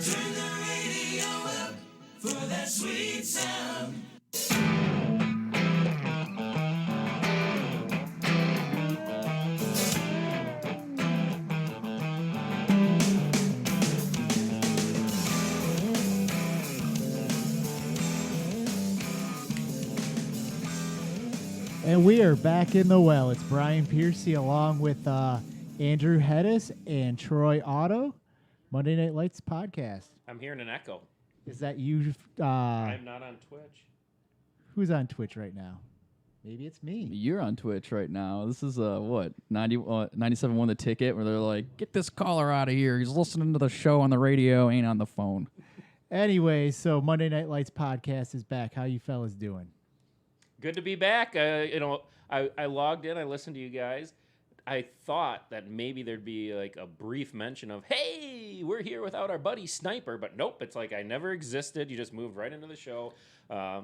Turn the radio up for that sweet sound. And we are back in the well. It's Brian Piercy along with Andrew Hedis and Troy Otto. Monday Night Lights podcast. I'm hearing an echo. Is that you? I'm not on Twitch. Who's on Twitch right now? Maybe it's me. You're on Twitch right now. This is, 97 won the ticket where they're like, get this caller out of here. He's listening to the show on the radio, ain't on the phone. Anyway, so Monday Night Lights podcast is back. How you fellas doing? Good to be back. I logged in. I listened to you guys. I thought that maybe there'd be like a brief mention of, hey, we're here without our buddy Sniper. But nope, it's like I never existed. You just moved right into the show. But I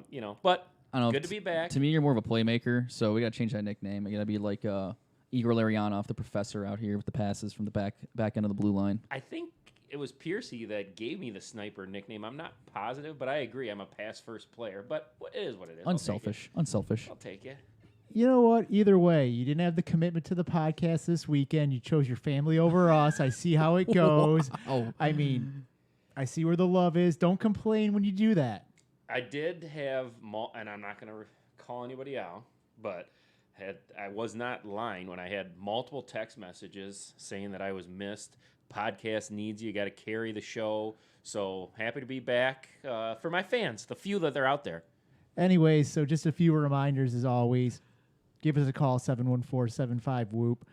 don't know, good to be back. To me, you're more of a playmaker, so we got to change that nickname. I got to be like Igor Larionov, the professor out here with the passes from the back end of the blue line. I think it was Piercy that gave me the Sniper nickname. I'm not positive, but I agree. I'm a pass-first player. But it is what it is. Unselfish. I'll take it. You know what? Either way, you didn't have the commitment to the podcast this weekend. You chose your family over us. I see how it goes. Wow. I mean, I see where the love is. Don't complain when you do that. I did have, and I'm not going to call anybody out, but I was not lying when I had multiple text messages saying that I was missed. Podcast needs you. You got to carry the show. So happy to be back for my fans, the few that are out there. Anyways, so just a few reminders as always. Give us a call, 714-75-WHOOP.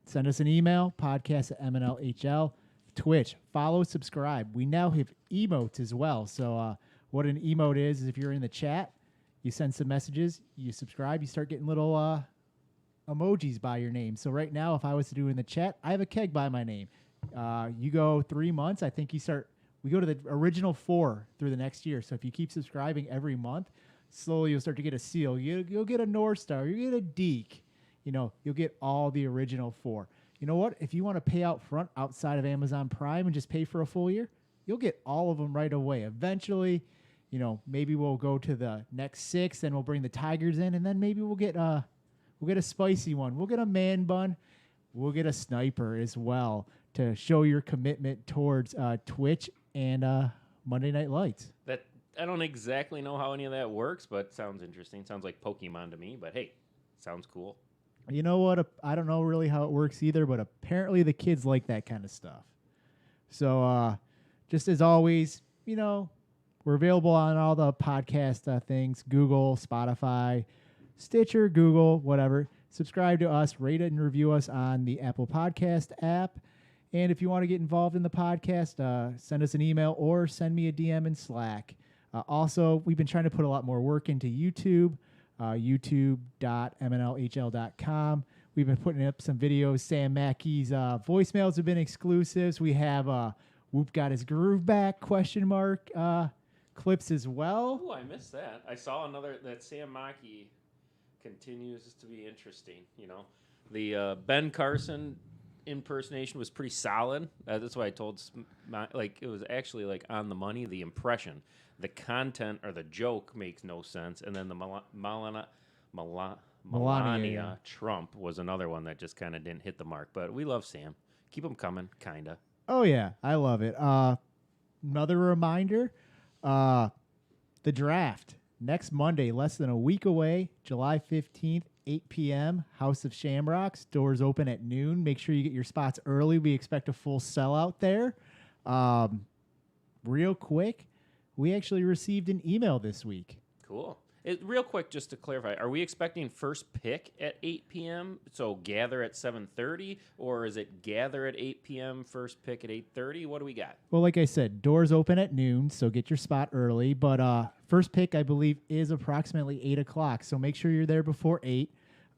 Send us an email, podcast at MNLHL. Twitch, follow, subscribe. We now have emotes as well. So what an emote is if you're in the chat, you send some messages, you subscribe, you start getting little emojis by your name. So right now, if I was to do it in the chat, I have a keg by my name. You go 3 months, I think we go to the original 4 through the next year. So if you keep subscribing every month, slowly you'll start to get a seal. You'll get a North Star. You'll get a Deke. You'll get all the original 4. You know what? If you want to pay out front outside of Amazon Prime and just pay for a full year, you'll get all of them right away. Eventually, maybe we'll go to the next 6, then we'll bring the Tigers in, and then maybe we'll get a spicy one. We'll get a man bun. We'll get a Sniper as well to show your commitment towards Twitch and Monday Night Lights. That I don't exactly know how any of that works, but sounds interesting. Sounds like Pokemon to me, but hey, sounds cool. You know what? I don't know really how it works either, but apparently the kids like that kind of stuff. So just as always, we're available on all the podcast things, Google, Spotify, Stitcher, Google, whatever. Subscribe to us, rate it and review us on the Apple Podcast app. And if you want to get involved in the podcast, send us an email or send me a DM in Slack. Also, we've been trying to put a lot more work into YouTube, youtube.mnlhl.com. We've been putting up some videos. Sam Mackey's voicemails have been exclusives. We have Whoop Got His Groove Back, ? Clips as well. Oh, I missed that. I saw that Sam Mackey continues to be interesting. The Ben Carson impersonation was pretty solid. That's why I told it was actually on the money. The impression, the content or the joke makes no sense, and then the Melania Trump was another one that just kind of didn't hit the mark. But we love Sam. Keep them coming, kinda. Oh yeah, I love it. Another reminder, the draft next Monday, less than a week away, July 15th. 8 p.m., House of Shamrocks. Doors open at noon. Make sure you get your spots early. We expect a full sellout there. Real quick, we actually received an email this week. Cool. Real quick, just to clarify, are we expecting first pick at 8 p.m., so gather at 7:30, or is it gather at 8 p.m., first pick at 8:30? What do we got? Well, like I said, doors open at noon, so get your spot early. But first pick, I believe, is approximately 8 o'clock, so make sure you're there before 8.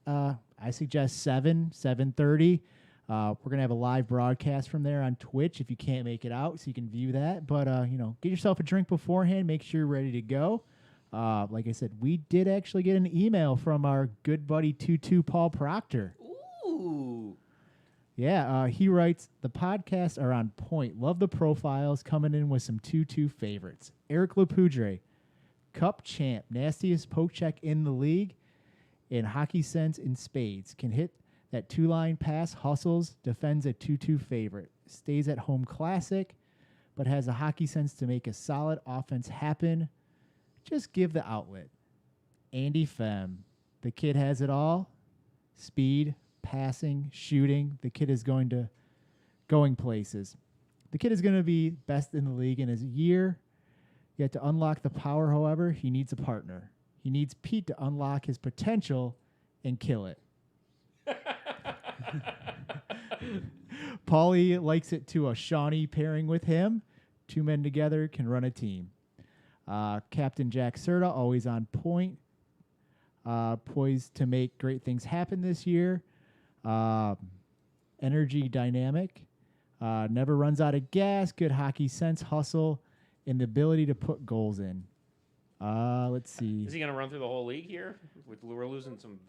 I suggest 7:30. We're going to have a live broadcast from there on Twitch if you can't make it out, so you can view that. But, get yourself a drink beforehand. Make sure you're ready to go. Like I said, we did actually get an email from our good buddy 2-2 Paul Proctor. Ooh. Yeah, he writes, the podcasts are on point. Love the profiles, coming in with some 2-2 favorites. Eric Lapoudre, Cup champ, nastiest poke check in the league, in hockey sense in spades. Can hit that 2-line pass, hustles, defends a 2-2 favorite. Stays at home classic, but has a hockey sense to make a solid offense happen. Just give the outlet. Andy Fem, the kid has it all. Speed, passing, shooting. The kid is going places. The kid is going to be best in the league in his year. Yet to unlock the power, however, he needs a partner. He needs Pete to unlock his potential and kill it. Paulie likes it to a Shawnee pairing with him. 2 men together can run a team. Captain Jack Serta, always on point. Poised to make great things happen this year. Energy dynamic. Never runs out of gas. Good hockey sense, hustle, and the ability to put goals in. Let's see. Is he going to run through the whole league here? We're losing some.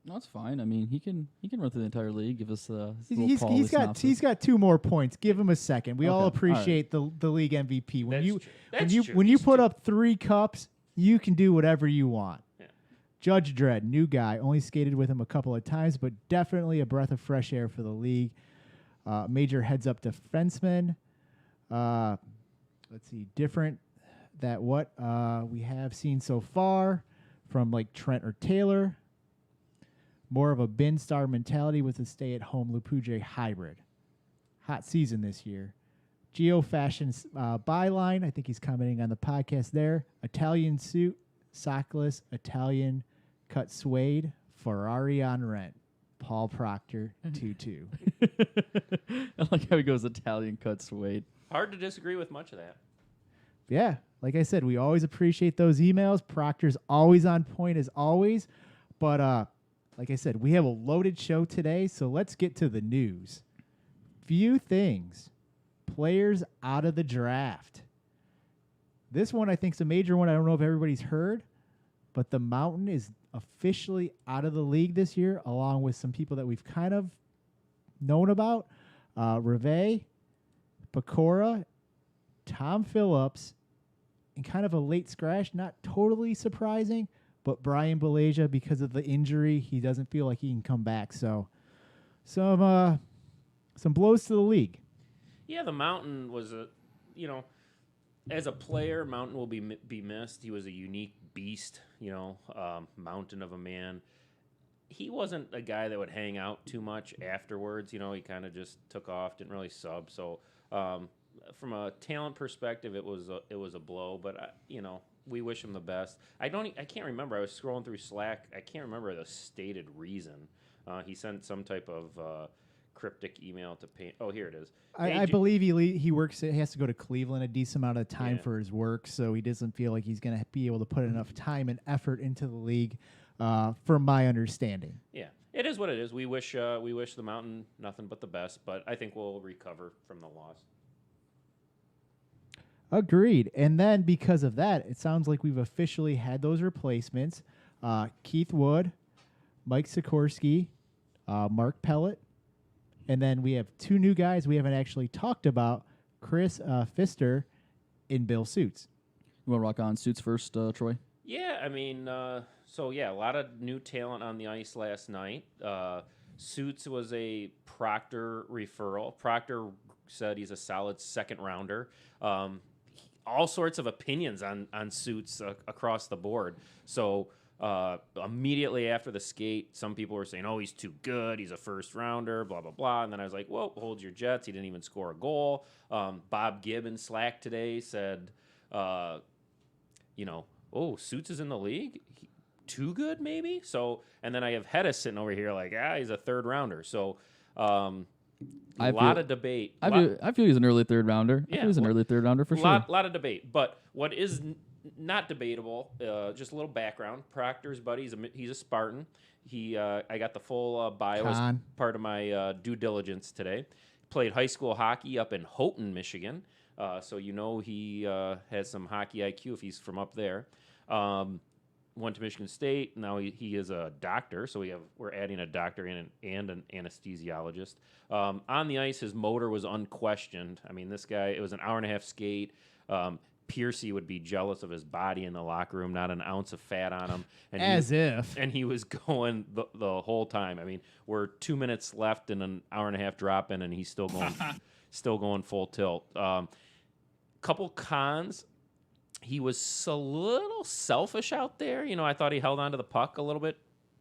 No, it's fine. I mean, he can run through the entire league. Give us He's got 2 more points. Give him a second. We all Okay, appreciate the league MVP. That's true. When you He's put true. up 3 cups, you can do whatever you want. Yeah. Judge Dredd, new guy, only skated with him a couple of times, but definitely a breath of fresh air for the league. Major heads up defenseman. Let's see, different that what we have seen so far from like Trent or Taylor. More of a bin star mentality with a stay-at-home Lapoudre hybrid. Hot season this year. Geo Fashion's byline, I think he's commenting on the podcast there. Italian suit, sockless, Italian cut suede, Ferrari on rent. Paul Proctor, 2-2. I like how he goes Italian cut suede. Hard to disagree with much of that. Yeah, like I said, we always appreciate those emails. Proctor's always on point as always. But like I said, we have a loaded show today, so let's get to the news. Few things. Players out of the draft. This one I think is a major one. I don't know if everybody's heard, but the Mountain is officially out of the league this year, along with some people that we've kind of known about. Reve, Pecora, Tom Phillips, and kind of a late scratch, not totally surprising, but Brian Belasia, because of the injury, he doesn't feel like he can come back. So some blows to the league. Yeah, the Mountain was as a player, Mountain will be missed. He was a unique beast, mountain of a man. He wasn't a guy that would hang out too much afterwards. He kind of just took off, didn't really sub. So from a talent perspective, it was a blow. But we wish him the best. I can't remember. I was scrolling through Slack. I can't remember the stated reason. He sent some type of cryptic email to paint. Oh, here it is. I believe he works. He has to go to Cleveland a decent amount of time Yeah. for his work, so he doesn't feel like he's going to be able to put enough time and effort into the league, from my understanding. Yeah, it is what it is. We wish the Mountain nothing but the best, but I think we'll recover from the loss. Agreed. And then because of that, it sounds like we've officially had those replacements. Keith Wood, Mike Sikorsky, Mark Pellet. And then we have 2 new guys we haven't actually talked about, Chris Pfister and Bill Suits. You want to rock on suits first, Troy? Yeah, I mean, a lot of new talent on the ice last night. Suits was a Proctor referral. Proctor said he's a solid second rounder. All sorts of opinions on Suits across the board. So immediately after the skate, some people were saying, "Oh, he's too good. He's a first rounder." Blah blah blah. And then I was like, "Whoa, hold your jets. He didn't even score a goal." Bob Gibb in Slack today said, "Oh, Suits is in the league. Too good, maybe." So, and then I have Hedis sitting over here like, he's a third rounder. So, a lot of debate. I feel he's an early third rounder. Yeah, I feel he's an early third rounder for sure. Lot of debate. But what is not debatable, just a little background. Proctor's buddy, he's a Spartan. I got the full bio as part of my due diligence today. Played high school hockey up in Houghton, Michigan. So he has some hockey IQ if he's from up there. went to Michigan State. Now he is a doctor, so we're adding a doctor and an anesthesiologist. On the ice, his motor was unquestioned. I mean, this guy, it was an hour-and-a-half skate. Piercy would be jealous of his body in the locker room, not an ounce of fat on him. And And he was going the whole time. I mean, we're 2 minutes left in an hour-and-a-half drop-in, and he's still going full tilt. Couple cons. He was a little selfish out there. You know, I thought he held on to the puck a little bit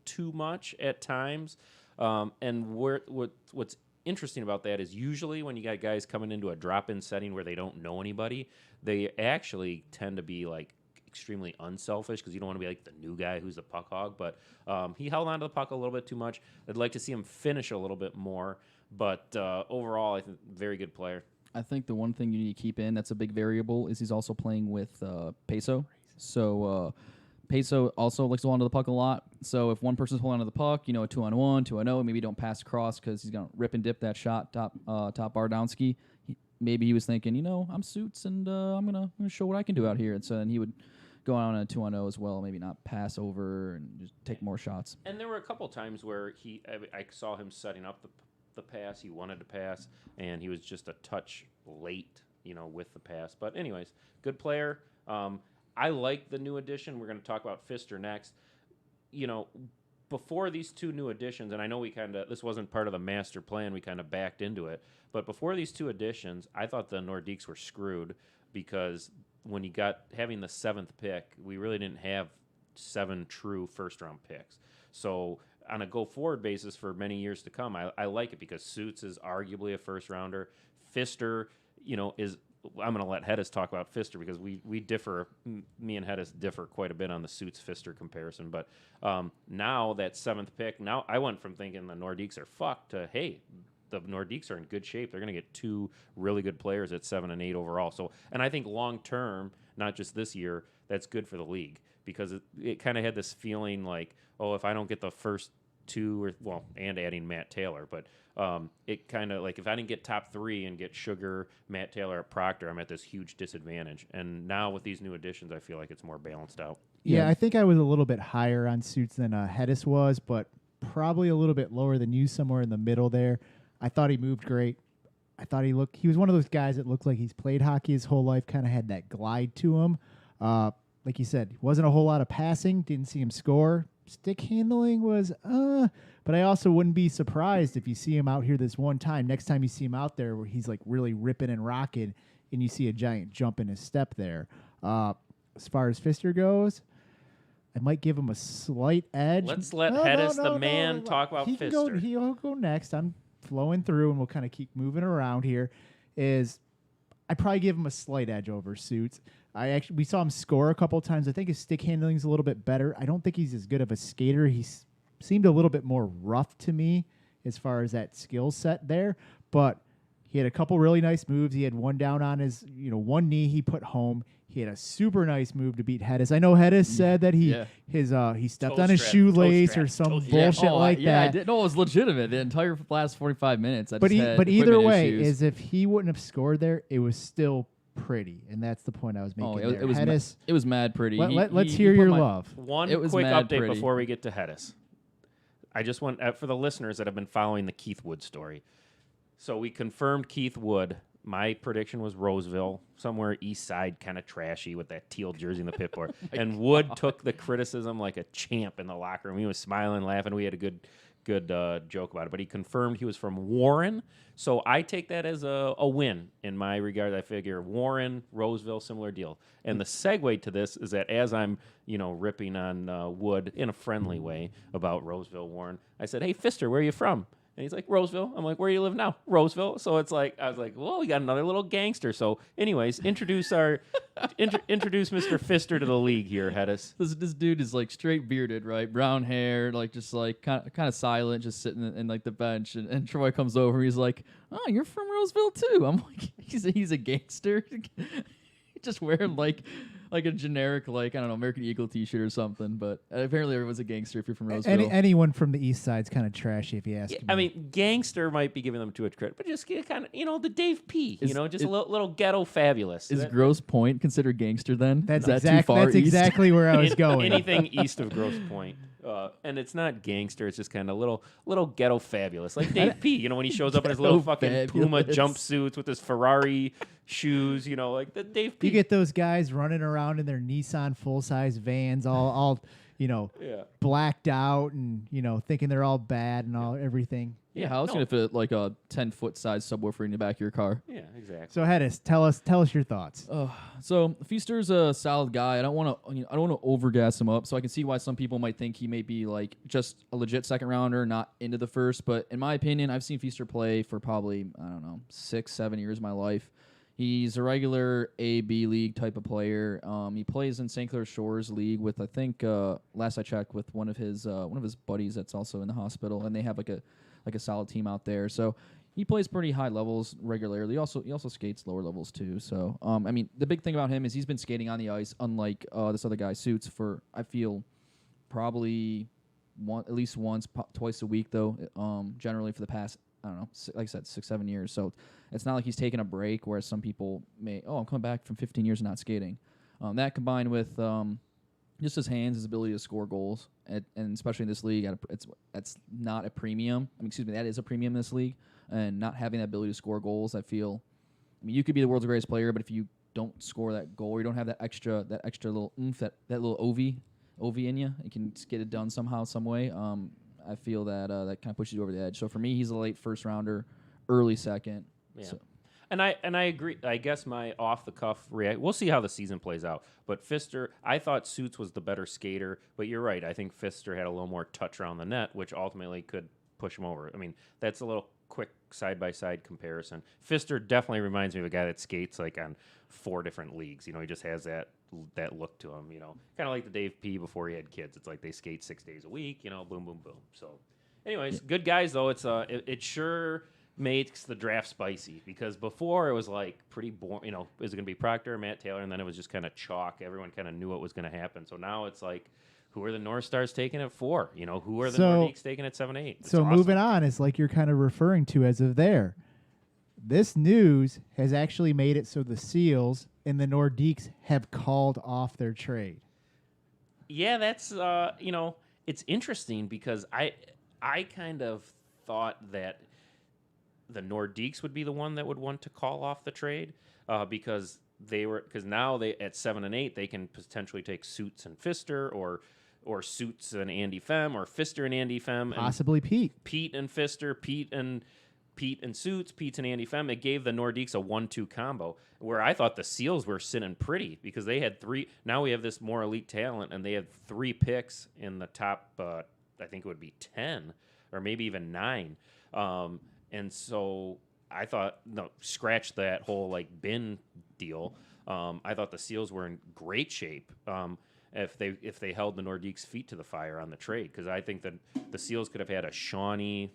too much at times. And what's interesting about that is usually when you got guys coming into a drop-in setting where they don't know anybody, they actually tend to be like extremely unselfish because you don't want to be like the new guy who's the puck hog. But he held on to the puck a little bit too much. I'd like to see him finish a little bit more. But overall, I think very good player. I think the one thing you need to keep in that's a big variable is he's also playing with Peso. So Peso also likes to hold on to the puck a lot. So if one person's holding on to the puck, you know, a 2-on-1, 2-on-0, maybe don't pass across because he's going to rip and dip that shot top bar downski. Maybe he was thinking, you know, I'm Suits and I'm gonna show what I can do out here. And so then he would go on a 2-on-0 as well, maybe not pass over and just take more shots. And there were a couple times where I saw him setting up the pass. He wanted to pass, and he was just a touch late, you know, with the pass. But anyways, good player. I like the new addition. We're going to talk about Pfister next. You know, before these two new additions, and I know this wasn't part of the master plan, we kind of backed into it, but before these two additions, I thought the Nordiques were screwed because when you got having the 7th pick, we really didn't have 7 true first-round picks. So on a go-forward basis for many years to come, I like it because Suits is arguably a first-rounder. Pfister, you know, I'm going to let Hedis talk about Pfister because we differ. Me and Hedis differ quite a bit on the Suits-Pfister comparison. But now that 7th pick, now I went from thinking the Nordiques are fucked to, hey, the Nordiques are in good shape. They're going to get 2 really good players at 7 and 8 overall. So, and I think long-term, not just this year, that's good for the league because it kind of had this feeling like, oh, if I don't get the first 2 and adding Matt Taylor, but it kind of like if I didn't get top 3 and get Sugar, Matt Taylor at Proctor, I'm at this huge disadvantage. And now with these new additions, I feel like it's more balanced out. Yeah, I think I was a little bit higher on Suits than Hedis was, but probably a little bit lower than you, somewhere in the middle there. I thought he moved great. I thought he was one of those guys that looked like he's played hockey his whole life, kind of had that glide to him. Like you said, wasn't a whole lot of passing, didn't see him score. Stick handling was, but I also wouldn't be surprised if you see him out here this one time. Next time you see him out there where he's like really ripping and rocking and you see a giant jump in his step there. As far as Pfister goes, I might give him a slight edge. Let's let Hedis, the man, talk about Pfister. He'll go next. I'm flowing through and we'll kind of keep moving around here. I probably give him a slight edge over Suits. We saw him score a couple times. I think his stick handling is a little bit better. I don't think he's as good of a skater. He seemed a little bit more rough to me as far as that skill set there. But he had a couple really nice moves. He had one down on his, one knee he put home. He had a super nice move to beat Hedis. I know Hedis said that he stepped on his shoelace or some bullshit like that. Yeah, I did. No, it was legitimate. The entire last 45 minutes. But either way, is if he wouldn't have scored there, it was still pretty, and that's the point I was making. It was mad pretty. Let's hear your love. One quick update before we get to Hedis. I just want for the listeners that have been following the Keith Wood story. So we confirmed Keith Wood. My prediction was Roseville, somewhere east side, kind of trashy with that teal jersey in the pit board. And Wood took the criticism like a champ in the locker room. He was smiling, laughing. We had a good joke about it. But he confirmed he was from Warren. So I take that as a win in my regard. I figure Warren, Roseville, similar deal. And the segue to this is that as I'm, ripping on Wood in a friendly way about Roseville, Warren, I said, hey, Pfister, where are you from? And he's like, Roseville. I'm like, where do you live now? Roseville. So it's like, I was like, well, we got another little gangster. So anyways, introduce introduce Mr. Pfister to the league here, Hedis. This dude is like straight bearded, right? Brown hair, like just like kind of silent, just sitting in like the bench. And Troy comes over. He's like, oh, you're from Roseville too. I'm like, he's a gangster. Just wearing like like a generic, like, I don't know, American Eagle T-shirt or something. But apparently everyone's a gangster if you're from Roseville. Anyone from the east side's kind of trashy, if you ask me. I mean, gangster might be giving them too much credit, but just kind of, the Dave P. Just a little ghetto fabulous. Is Grosse Pointe considered gangster then? That's Is that too far That's east? exactly where I was going. Anything east of Grosse Pointe. And it's not gangster. It's just kind of little ghetto fabulous, like Dave P. When he shows up in his little fucking Puma jumpsuits with his Ferrari shoes, like the Dave P. You get those guys running around in their Nissan full-size vans, all blacked out and thinking they're all bad and everything. Yeah, how else gonna fit like a 10-foot size subwoofer in the back of your car? Yeah, exactly. So Hedis, tell us your thoughts. So Feaster's a solid guy. I don't want to overgas him up. So I can see why some people might think he may be like just a legit second rounder, not into the first. But in my opinion, I've seen Feaster play for probably 6-7 years of my life. He's a regular A/B league type of player. He plays in St. Clair Shores League with, I think, last I checked, with one of his buddies that's also in the hospital, and they have like a solid team out there. So he plays pretty high levels regularly. He also skates lower levels too. So the big thing about him is he's been skating on the ice, unlike this other guy Suits, for I feel probably at least once, twice a week though. Generally for the past, I don't know, like I said, 6-7 years. So it's not like he's taking a break, whereas some people I'm coming back from 15 years of not skating. That combined with just his hands, his ability to score goals, and especially in this league, it's not a premium. That is a premium in this league, and not having that ability to score goals, I feel. You could be the world's greatest player, but if you don't score that goal, or you don't have that extra little oomph, that little OV in you can just get it done somehow, some way. I feel that that kind of pushes you over the edge. So for me, he's a late first rounder, early second. Yeah. So. And I agree. I guess my off the cuff react. We'll see how the season plays out. But Pfister, I thought Suits was the better skater. But you're right. I think Pfister had a little more touch around the net, which ultimately could push him over. That's a little quick side by side comparison. Pfister definitely reminds me of a guy that skates like on 4 different leagues. He just has that look to him. Kind of like the Dave P. before he had kids. It's like they skate 6 days a week. Boom, boom, boom. So, anyways, good guys though. It's it sure makes the draft spicy, because before it was like pretty boring. Is it going to be Proctor or Matt Taylor? And then it was just kind of chalk. Everyone kind of knew what was going to happen. So now it's like, who are the North Stars taking at 4? Who are the Nordiques taking at 7, 8? So awesome. Moving on, it's like you're kind of referring to as of there. This news has actually made it so the Seals and the Nordiques have called off their trade. Yeah, that's it's interesting, because I kind of thought that the Nordiques would be the one that would want to call off the trade, because now they at 7 and 8 they can potentially take Suits and Pfister, or Suits and Andy Fem, or Pfister and Andy Fem, possibly Pete and Pfister, Pete and Suits, Pete and Andy Fem. It gave the Nordiques a 1-2 combo, where I thought the Seals were sitting pretty, because they had 3. Now we have this more elite talent, and they had 3 picks in the top. I think it would be 10 or maybe even 9. And so I thought, no, scratch that whole like bin deal. I thought the Seals were in great shape if they held the Nordiques' feet to the fire on the trade, because I think that the Seals could have had a Shawnee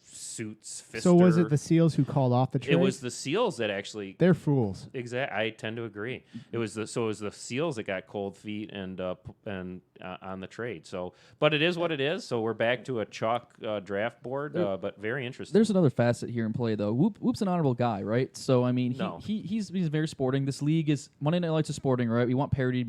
Suits, Pfister. So was it the Seals who called off the trade? It was the Seals that actually. They're fools. Exactly, I tend to agree. It was the Seals that got cold feet and on the trade. So, but it is what it is. So we're back to a chalk draft board, but very interesting. There's another facet here in play though. Whoop's an honorable guy, right? So No. he's very sporting. This league is Monday Night Lights is sporting, right? We want parity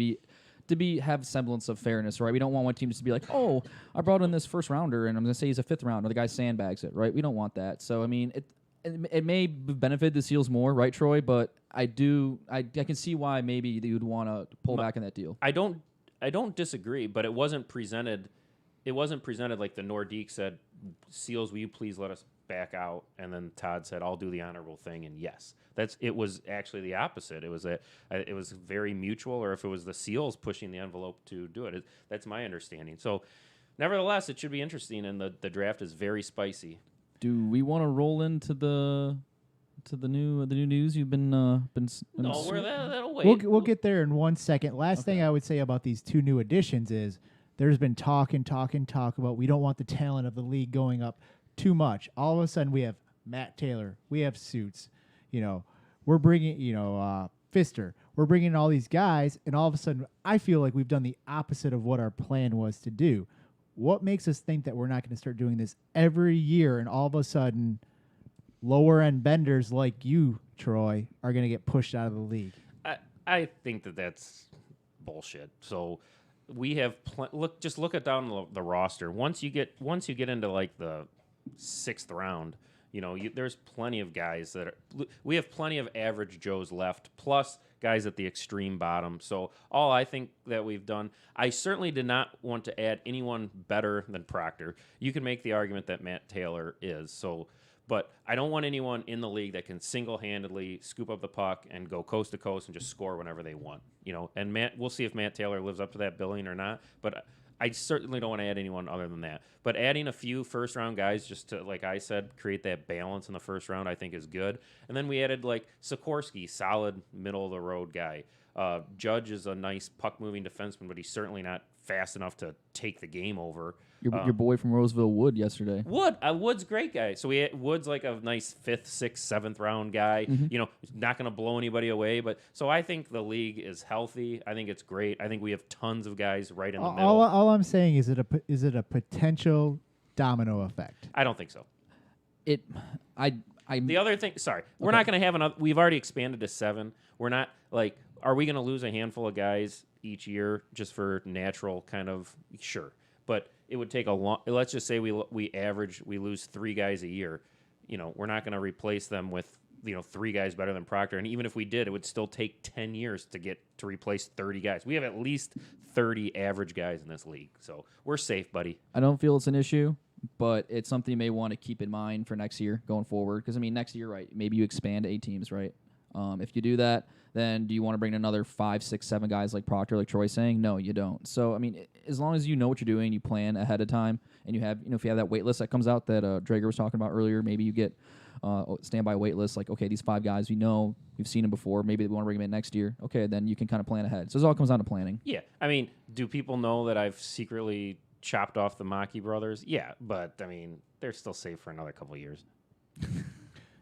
to have semblance of fairness, right? We don't want one team just to be like, oh, I brought in this first rounder, and I'm going to say he's a 5th rounder. The guy sandbags it, right? We don't want that. So, it may benefit the Seals more, right, Troy? But I can see why maybe you'd want to pull back on that deal. I don't disagree, but it wasn't presented. It wasn't presented like the Nordique said, Seals, will you please let us back out? And then Todd said, I'll do the honorable thing, and yes. It was actually the opposite. It was very mutual, or if it was the Seals pushing the envelope to do it. That's my understanding. So, nevertheless, it should be interesting, and the draft is very spicy. Do we want to roll into the new news you've been? No, that'll wait. We'll get there in 1 second. Last thing I would say about these 2 new additions is there's been talk about we don't want the talent of the league going up too much. All of a sudden we have Matt Taylor, we have Suits. We're bringing, Pfister. we're bringing in all these guys, and all of a sudden, I feel like we've done the opposite of what our plan was to do. What makes us think that we're not going to start doing this every year, and all of a sudden, lower end benders like you, Troy, are going to get pushed out of the league? I think that's bullshit. So we have look at down the roster. Once you get into like the 6th round, there's plenty of guys we have plenty of average Joes left, plus guys at the extreme bottom. So all I think that we've done, I certainly did not want to add anyone better than Proctor. You can make the argument that Matt Taylor is. But I don't want anyone in the league that can single-handedly scoop up the puck and go coast to coast and just score whenever they want. And we'll see if Matt Taylor lives up to that billing or not. But I certainly don't want to add anyone other than that. But adding a few first-round guys just to, like I said, create that balance in the first round, I think is good. And then we added like Sikorsky, solid middle-of-the-road guy. Judge is a nice puck-moving defenseman, but he's certainly not fast enough to take the game over. Your boy from Roseville, Wood, yesterday. Wood's a great guy. So Wood's like a nice 5th, 6th, 7th round guy. Mm-hmm. Not going to blow anybody away. But so I think the league is healthy. I think it's great. I think we have tons of guys right in the middle. All I'm saying is it a potential domino effect? I don't think so. The other thing, we're not going to have another. We've already expanded to 7. We're not like, are we going to lose a handful of guys each year just for natural kind of? Sure, but it would take a long. Let's just say we lose 3 guys a year. We're not going to replace them with 3 guys better than Proctor. And even if we did, it would still take 10 years to replace 30 guys. We have at least 30 average guys in this league, so we're safe, buddy. I don't feel it's an issue, but it's something you may want to keep in mind for next year going forward. Because next year, right? Maybe you expand to 8 teams, right? If you do that, then do you want to bring in another 5, 6, 7 guys like Proctor, like Troy's saying? No, you don't. So, as long as you know what you're doing, you plan ahead of time, and you have, if you have that wait list that comes out that Drager was talking about earlier, maybe you get standby wait list, like, okay, these 5 guys, we've seen them before, maybe we want to bring them in next year. Okay, then you can kind of plan ahead. So it all comes down to planning. Yeah. Do people know that I've secretly chopped off the Maki brothers? Yeah, but, they're still safe for another couple of years.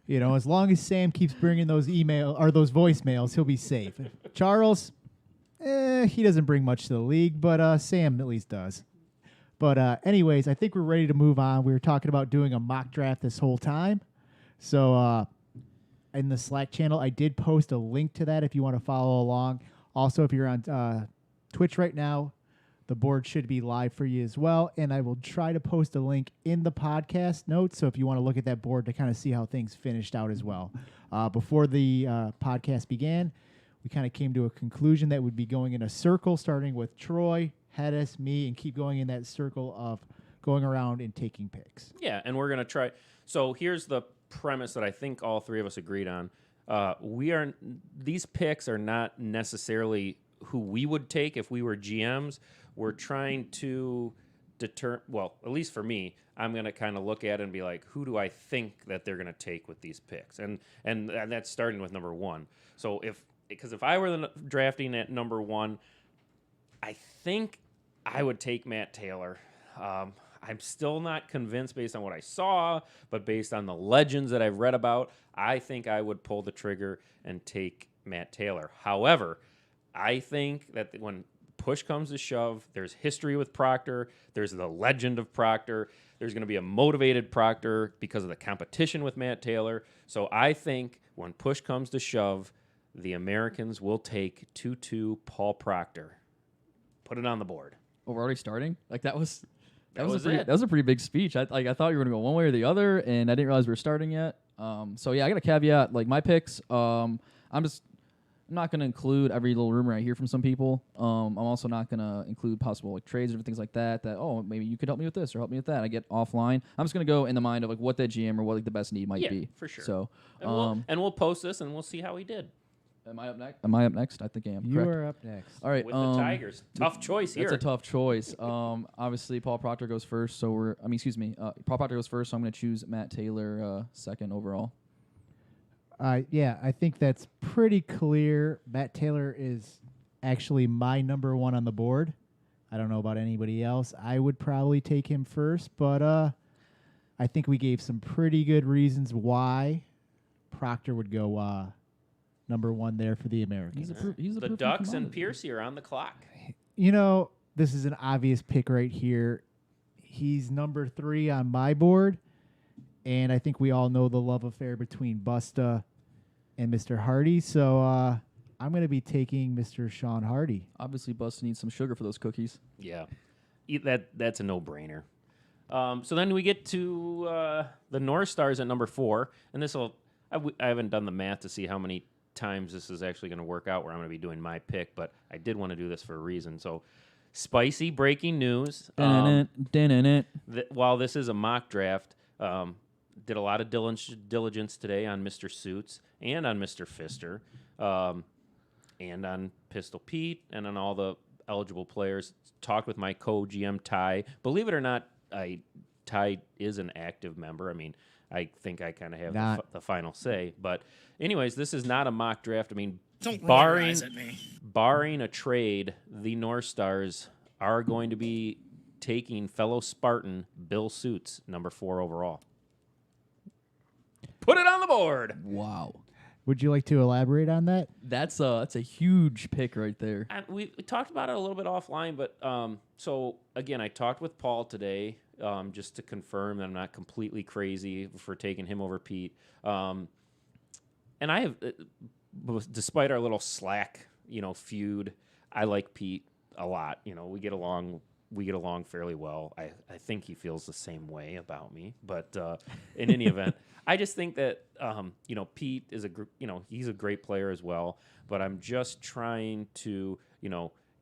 As long as Sam keeps bringing those those voicemails, he'll be safe. Charles, he doesn't bring much to the league, but Sam at least does. But anyways, I think we're ready to move on. We were talking about doing a mock draft this whole time. So in the Slack channel, I did post a link to that if you want to follow along. Also, if you're on Twitch right now, the board should be live for you as well, and I will try to post a link in the podcast notes, so if you want to look at that board to kind of see how things finished out as well. Before the podcast began, we kind of came to a conclusion that we'd be going in a circle, starting with Troy, Hedis, me, and keep going in that circle of going around and taking picks. Yeah, and we're going to try. So here's the premise that I think all 3 of us agreed on. These picks are not necessarily who we would take if we were GMs. We're trying to at least for me, I'm going to kind of look at it and be like, who do I think that they're going to take with these picks? And that's starting with number 1. So if I were drafting at number 1, I think I would take Matt Taylor. I'm still not convinced based on what I saw, but based on the legends that I've read about, I think I would pull the trigger and take Matt Taylor. However, I think that when push comes to shove, there's history with Proctor. There's the legend of Proctor. There's going to be a motivated Proctor because of the competition with Matt Taylor. So I think when push comes to shove, the Americans will take 2-2 Paul Proctor. Put it on the board. Oh, we're already starting? Like that was That was a pretty big speech. I thought you were going to go one way or the other, and I didn't realize we were starting yet. So yeah, I got a caveat. Like my picks, I'm not going to include every little rumor I hear from some people. I'm also not going to include possible like trades or things like that. Maybe you could help me with this or help me with that. I get offline. I'm just going to go in the mind of like what that GM or what like the best need might be. For sure. So and we'll post this and we'll see how he did. Am I up next? Am I up next? I think I am. You correct? are up next. All right. With the Tigers. Tough choice here. That's a tough choice. Obviously, Paul Proctor goes first. Paul Proctor goes first, so I'm going to choose Matt Taylor second overall. Yeah, I think that's pretty clear. Matt Taylor is actually my number 1 on the board. I don't know about anybody else. I would probably take him first, but I think we gave some pretty good reasons why Proctor would go number 1 there for the Americans. He's a The proven Ducks and commodity. Piercy are on the clock. You know, this is an obvious pick right here. He's number 3 on my board, and I think we all know the love affair between Busta and Mr. Hardy. So I'm going to be taking Mr. Sean Hardy. Obviously, Busta needs some sugar for those cookies. Yeah, that's a no-brainer. So then we get to the North Stars at number 4, and I haven't done the math to see how many times this is actually going to work out where I'm going to be doing my pick, but I did want to do this for a reason. So, spicy breaking news. While this is a mock draft, did a lot of diligence today on Mr. Suits and on Mr. Fister, and on Pistol Pete and on all the eligible players. Talked with my co-GM Ty. Believe it or not, Ty is an active member. I mean, I think I kind of have the final say. But anyways, this is not a mock draft. I mean, barring a trade, the North Stars are going to be taking fellow Spartan Bill Suits, number 4 overall. Put it on the board. Wow. Would you like to elaborate on that? That's a huge pick right there. And we talked about it a little bit offline, but so again, I talked with Paul today just to confirm that I'm not completely crazy for taking him over Pete. And I have, despite our little Slack, feud, I like Pete a lot. We get along fairly well. I think he feels the same way about me. But in any event, I just think that Pete is he's a great player as well. But I'm just trying to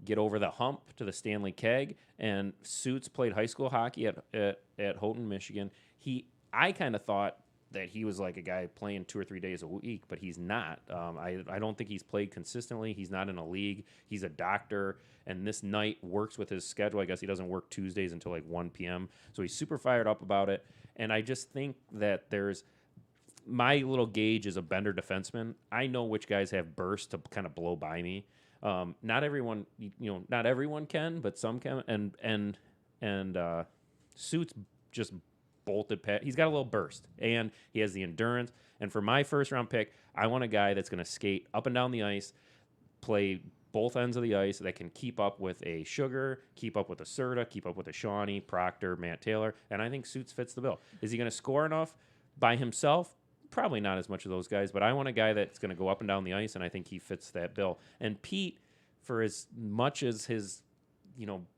get over the hump to the Stanley Keg. And Suits played high school hockey at Houghton, Michigan. I kind of thought that he was like a guy playing 2 or 3 days a week, but he's not. I don't think he's played consistently. He's not in a league. He's a doctor, and this night works with his schedule. I guess he doesn't work Tuesdays until like 1 p.m., so he's super fired up about it. And I just think that my little gauge is a bender defenseman. I know which guys have burst to kind of blow by me. Not everyone can, but some can. And Suits just bolted past. He's got a little burst, and he has the endurance. And for my first-round pick, I want a guy that's going to skate up and down the ice, play both ends of the ice, that can keep up with a Sugar, keep up with a Serta, keep up with a Shawnee, Proctor, Matt Taylor, and I think Suits fits the bill. Is he going to score enough by himself? Probably not as much of those guys, but I want a guy that's going to go up and down the ice, and I think he fits that bill. And Pete, for as much as his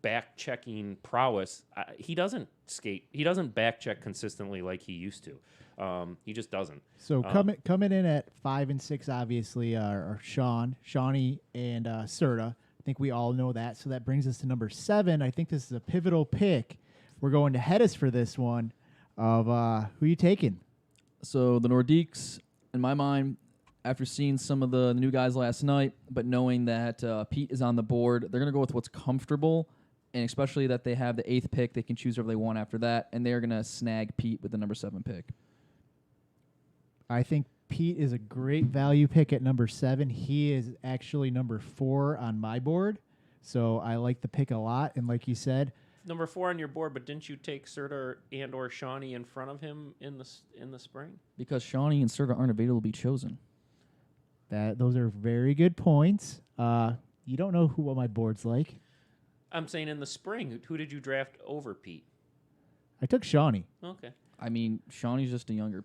back-checking prowess, he doesn't skate. He doesn't back-check consistently like he used to. He just doesn't. So coming in at 5 and 6, obviously, are Shawnee, and Serta. I think we all know that. So that brings us to number 7. I think this is a pivotal pick. We're going to head us for this one of who you taking? So the Nordiques, in my mind, after seeing some of the new guys last night, but knowing that Pete is on the board, they're going to go with what's comfortable, and especially that they have the 8th pick. They can choose whatever they want after that, and they're going to snag Pete with the number 7 pick. I think Pete is a great value pick at number 7. He is actually number 4 on my board, so I like the pick a lot. And like you said, number 4 on your board, but didn't you take Serta and or Shawnee in front of him in the spring? Because Shawnee and Serta aren't available to be chosen. Those are very good points. You don't know what my board's like. I'm saying in the spring, who did you draft over Pete? I took Shawnee. Okay. I mean, Shawnee's just a younger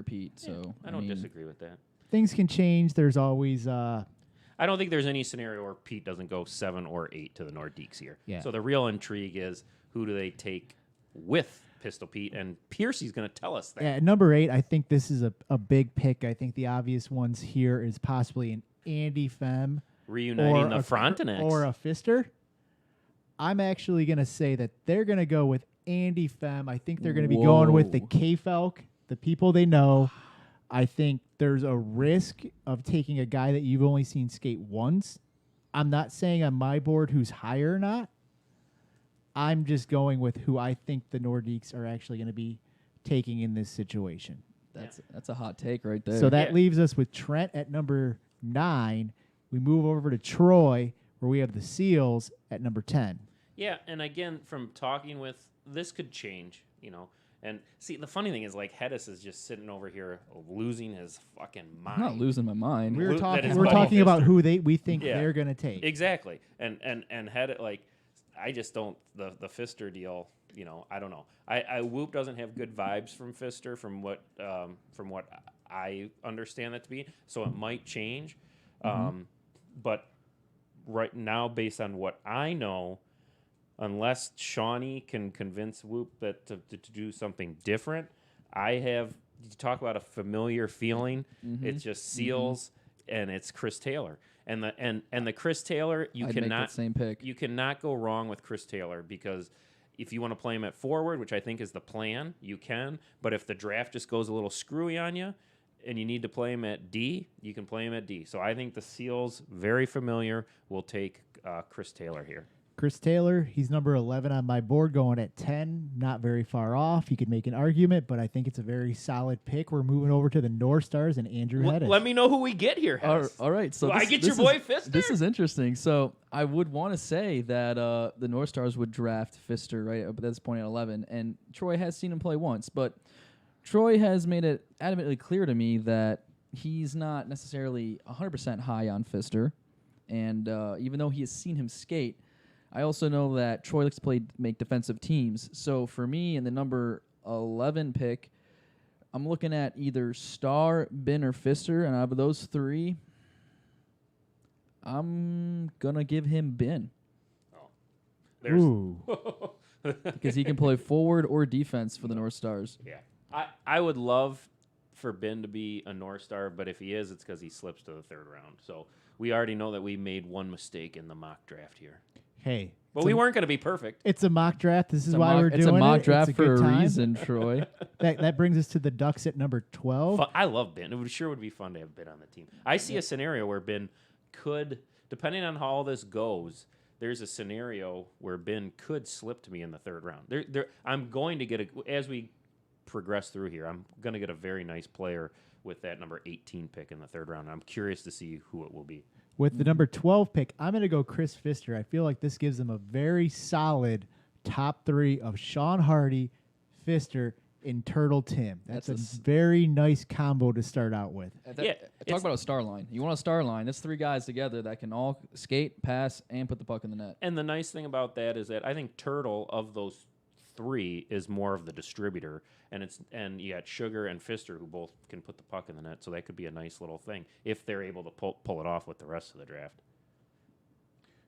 Pete, Yeah, so I don't disagree with that. Things can change. There's always I don't think there's any scenario where Pete doesn't go 7 or 8 to the Nordiques here. Yeah. So the real intrigue is who do they take with Pistol Pete, and Piercy's going to tell us that. at number 8. I think this is a big pick. I think the obvious ones here is possibly an Andy Femme Reuniting the Frontenacs. or a Fister. I'm actually going to say that they're going to go with Andy Femme. I think they're going to be going with the K-Felk, the people they know. I think there's a risk of taking a guy that you've only seen skate once. I'm not saying on my board who's higher or not. I'm just going with who I think the Nordiques are actually going to be taking in this situation. That's a hot take right there. So that leaves us with Trent at number 9. We move over to Troy, where we have the Seals at number 10. Yeah, and again, from talking with, this could change, And see, the funny thing is, like, Hedis is just sitting over here losing his fucking mind. I'm not losing my mind. We were That is talking Buddy about Pfister. who we think Yeah. they're gonna take. Exactly. And had it like, I just don't the Pfister deal. You know, I don't know. Whoop doesn't have good vibes from Pfister from what I understand that to be. So it might change. But right now, based on what I know, unless Shawnee can convince Whoop that to do something different, I have you talk about a familiar feeling. It's just Seals and it's Chris Taylor. And the Chris Taylor, I'd make that same pick. You cannot go wrong with Chris Taylor because if you want to play him at forward, which I think is the plan, you can. But if the draft just goes a little screwy on you and you need to play him at D, you can play him at D. So I think the Seals, very familiar, will take Chris Taylor here. Chris Taylor, he's number 11 on my board, going at 10. Not very far off. You could make an argument, but I think it's a very solid pick. We're moving over to the North Stars and Andrew Hedis. Let me know who we get here, Hedis. All right, so Well, this, I get this your boy is, Pfister? This is interesting. So I would want to say that the North Stars would draft Pfister right at this point at 11, and Troy has seen him play once, but Troy has made it adamantly clear to me that he's not necessarily 100% high on Pfister, and even though he has seen him skate, I also know that Troy likes to make defensive teams. So for me, in the number 11 pick, I'm looking at either Star, Bin, or Pfister, and out of those three, I'm gonna give him Bin Ooh. because he can play forward or defense for the North Stars. Yeah. I would love for Ben to be a North Star, but if he is, it's because he slips to the third round. So we already know that we made one mistake in the mock draft here. Hey. But we weren't going to be perfect. It's a mock draft. This is why we're doing it. It's a mock draft It's a for good a time. reason, Troy. That brings us to the Ducks at number 12. I love Ben. It sure would be fun to have Ben on the team. I see a scenario where Ben could, depending on how all this goes, there's a scenario where Ben could slip to me in the third round. I'm going to get as we progress through here, I'm going to get a very nice player with that number 18 pick in the third round. I'm curious to see who it will be. With the number 12 pick, I'm going to go Chris Pfister. I feel like this gives them a very solid top three of Sean Hardy, Pfister, and Turtle Tim. That's a very nice combo to start out with. Talk about a star line. You want a star line. That's three guys together that can all skate, pass, and put the puck in the net. And the nice thing about that is that I think Turtle, of those three, is more of the distributor, and you got Sugar and Pfister who both can put the puck in the net, so that could be a nice little thing if they're able to pull it off with the rest of the draft.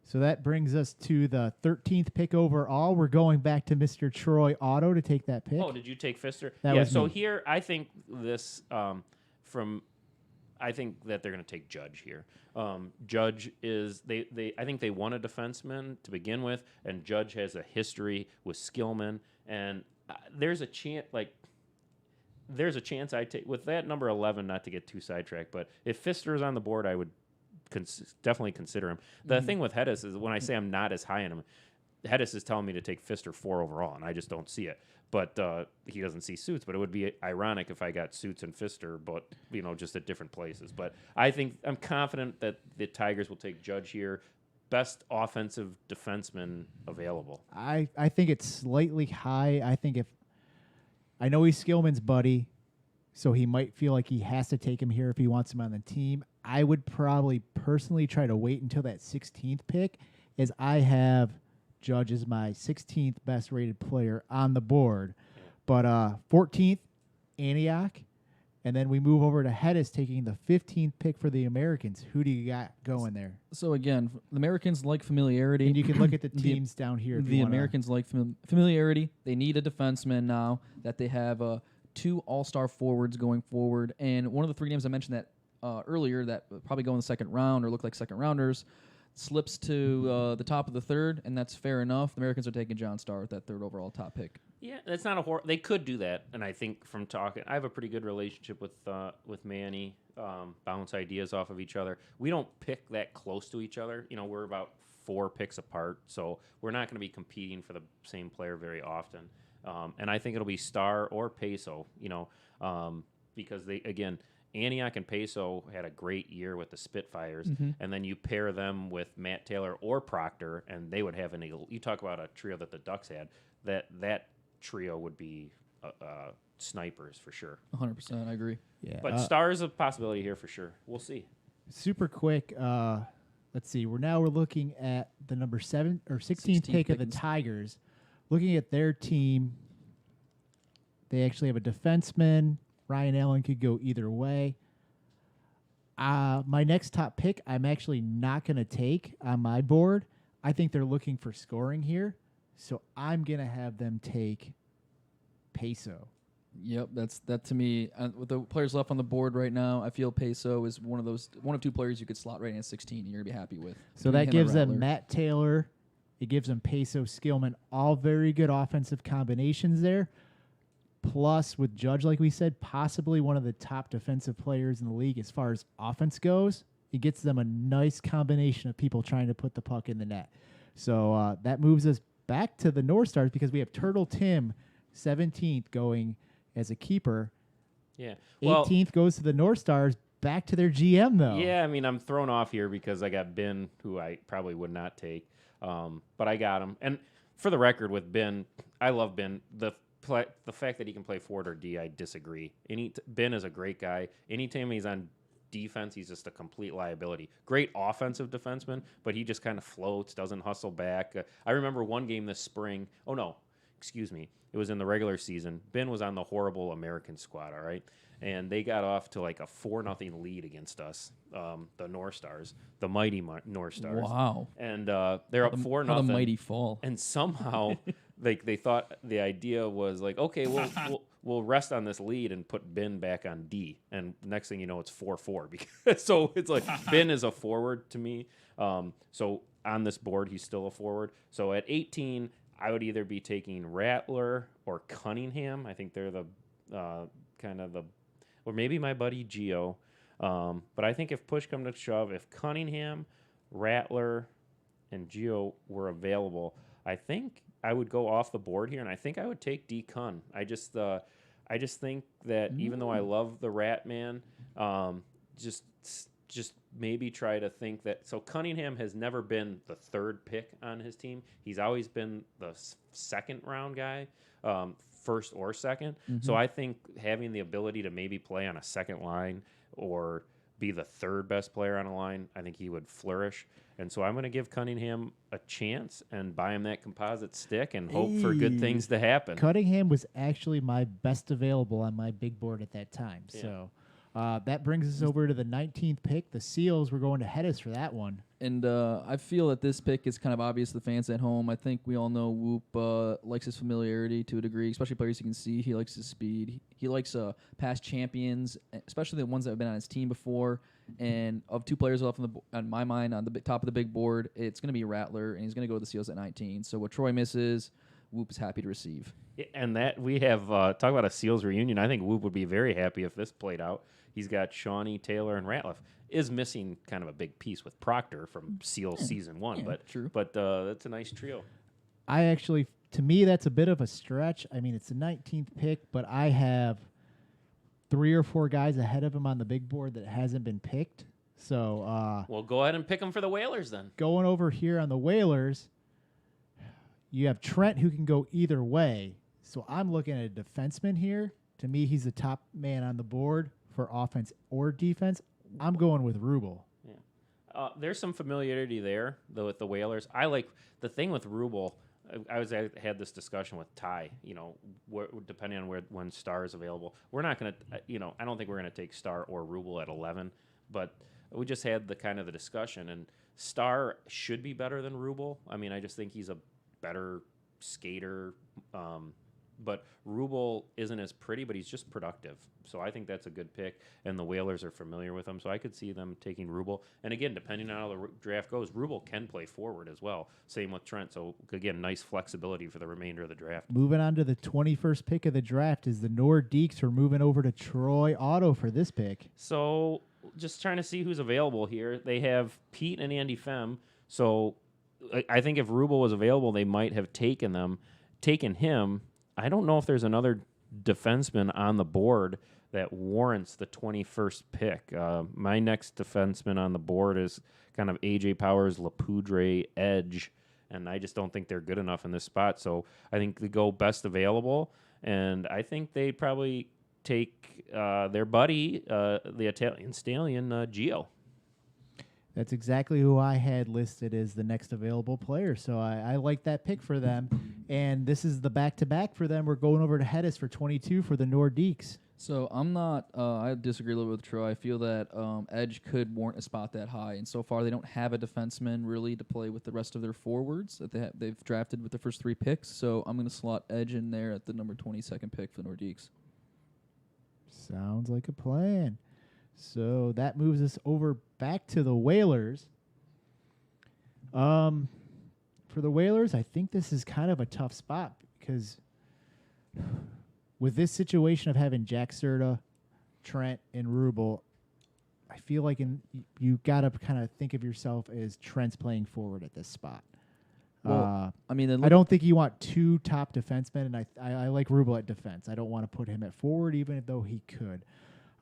So that brings us to the 13th pick overall. We're going back to Mr. Troy Otto to take that pick. Oh, did you take Pfister? That was so me. here I think this I think that they're going to take Judge here. Judge is I think they want a defenseman to begin with, and Judge has a history with Skillman, and there's a chance I take with that number 11. Not to get too sidetracked, but if Pfister is on the board, I would definitely consider him. The thing with Hedis is when I say I'm not as high on him, Hedis is telling me to take Pfister 4 overall, and I just don't see it. But he doesn't see Suits. But it would be ironic if I got Suits and Pfister, but just at different places. But I'm confident that the Tigers will take Judge here. Best offensive defenseman available. I think it's slightly high. I know he's Skillman's buddy, so he might feel like he has to take him here if he wants him on the team. I would probably personally try to wait until that 16th pick, as I have Judge as my 16th best rated player on the board. Yeah. But 14th, Antioch. And then we move over to Hedis taking the 15th pick for the Americans. Who do you got going there? So again, the Americans like familiarity. And you can look at the teams down here. The Americans like familiarity. They need a defenseman now that they have 2 all-star forwards going forward. And one of the 3 names I mentioned that earlier that probably go in the second round or look like second rounders slips to the top of the third, and that's fair enough. The Americans are taking John Starr with that 3rd overall top pick. Yeah, that's not they could do that, and I think from talking, I have a pretty good relationship with Manny. Bounce ideas off of each other. We don't pick that close to each other. We're about 4 picks apart, so we're not going to be competing for the same player very often. And I think it'll be Starr or Peso. Because they again. Antioch and Peso had a great year with the Spitfires, and then you pair them with Matt Taylor or Proctor, and they would have you talk about a trio that the Ducks had. That trio would be snipers for sure. 100%. I agree. Yeah. But Star is a possibility here for sure. We'll see. Super quick. Let's see. We're looking at the number 7 or 16th 16th pick of the pick. Tigers. Looking at their team, they actually have a defenseman. Ryan Allen could go either way. My next top pick, I'm actually not going to take on my board. I think they're looking for scoring here, so I'm going to have them take Peso. Yep, that to me. With the players left on the board right now, I feel Peso is one of 2 players you could slot right in at 16. You're gonna be happy with. So that gives them Matt Taylor. It gives them Peso, Skillman, all very good offensive combinations there. Plus, with Judge, like we said, possibly one of the top defensive players in the league as far as offense goes. It gets them a nice combination of people trying to put the puck in the net. So that moves us back to the North Stars because we have Turtle Tim, 17th, going as a keeper. Yeah. Well, 18th goes to the North Stars. Back to their GM, though. yeah, I mean, I'm thrown off here because I got Ben, who I probably would not take. But I got him. And for the record, with Ben, I love Ben. The fact that he can play forward or D, I disagree. Ben is a great guy. Anytime he's on defense, he's just a complete liability. Great offensive defenseman, but he just kind of floats, doesn't hustle back. I remember one game this spring. Oh, no. Excuse me. It was in the regular season. Ben was on the horrible American squad, all right? And they got off to like a 4-0 lead against us, the North Stars, the mighty North Stars. Wow. And they're up 4-0. How the mighty fall. And somehow they thought the idea was like, okay, we'll rest on this lead and put Ben back on D. And next thing you know, it's 4-4. Because so it's like Ben is a forward to me. So on this board, he's still a forward. So at 18, I would either be taking Rattler or Cunningham. I think they're the or maybe my buddy Gio. But I think if push come to shove, if Cunningham, Rattler, and Gio were available, I think I would go off the board here, and I think I would take D. Cunn. I just think that even though I love the Rat Man, just maybe try to think that. So Cunningham has never been the third pick on his team. He's always been the second round guy, first or second. So I think having the ability to maybe play on a second line or be the third best player on a line, I think he would flourish. And so I'm going to give Cunningham a chance and buy him that composite stick and hope for good things to happen. Cunningham was actually my best available on my big board at that time. Yeah. So that brings us over to the 19th pick. The Seals were going to head us for that one. And I feel that this pick is kind of obvious to the fans at home. I think we all know Whoop likes his familiarity to a degree, especially players you can see. He likes his speed. He likes past champions, especially the ones that have been on his team before. And of 2 players left on my mind on the top of the big board, it's going to be Rattler, and he's going to go to the Seals at 19. So what Troy misses, Whoop is happy to receive. Yeah, and that we have talk about a Seals reunion. I think Whoop would be very happy if this played out. He's got Shawnee, Taylor, and Ratliff. Is missing kind of a big piece with Proctor from Seals season 1, but true. But that's a nice trio. I actually, to me, that's a bit of a stretch. I mean, it's the 19th pick, but I have 3 or 4 guys ahead of him on the big board that hasn't been picked. So Well, go ahead and pick them for the Whalers then. going over here on the Whalers, you have Trent who can go either way. So I'm looking at a defenseman here. To me, he's the top man on the board for offense or defense. I'm going with Rubel. Yeah, there's some familiarity there though with the Whalers. I like the thing with Rubel. I had this discussion with Ty. You know, depending on when Star is available, we're not going to. I don't think we're going to take Star or Rubel at 11. But we just had the discussion, and Star should be better than Rubel. I mean, I just think he's a better skater. But Rubel isn't as pretty, but he's just productive. So I think that's a good pick, and the Whalers are familiar with him. So I could see them taking Rubel. And again, depending on how the draft goes, Rubel can play forward as well. Same with Trent. So again, nice flexibility for the remainder of the draft. Moving on to the 21st pick of the draft is the Nordiques. We're moving over to Troy Auto for this pick. So just trying to see who's available here. They have Pete and Andy Fem. So I think if Rubel was available, they might have taken him. I don't know if there's another defenseman on the board that warrants the 21st pick. My next defenseman on the board is kind of AJ Powers, Lapoudre, Edge, and I just don't think they're good enough in this spot. So I think they go best available, and I think they'd probably take their buddy, the Italian stallion, Gio. That's exactly who I had listed as the next available player. So I like that pick for them. And this is the back-to-back for them. We're going over to Hedis for 22 for the Nordiques. So I'm not. I disagree a little bit with Troy. I feel that edge could warrant a spot that high, and so far they don't have a defenseman really to play with the rest of their forwards that they've drafted with the first 3 picks. So I'm going to slot edge in there at the number 22nd pick for the Nordiques. Sounds like a plan. So that moves us over back to the Whalers. For the Whalers, I think this is kind of a tough spot because with this situation of having Jack Serta, Trent, and Rubel, I feel like you got to kind of think of yourself as Trent's playing forward at this spot. Well, I mean, I don't think you want 2 top defensemen, and I like Rubel at defense. I don't want to put him at forward, even though he could.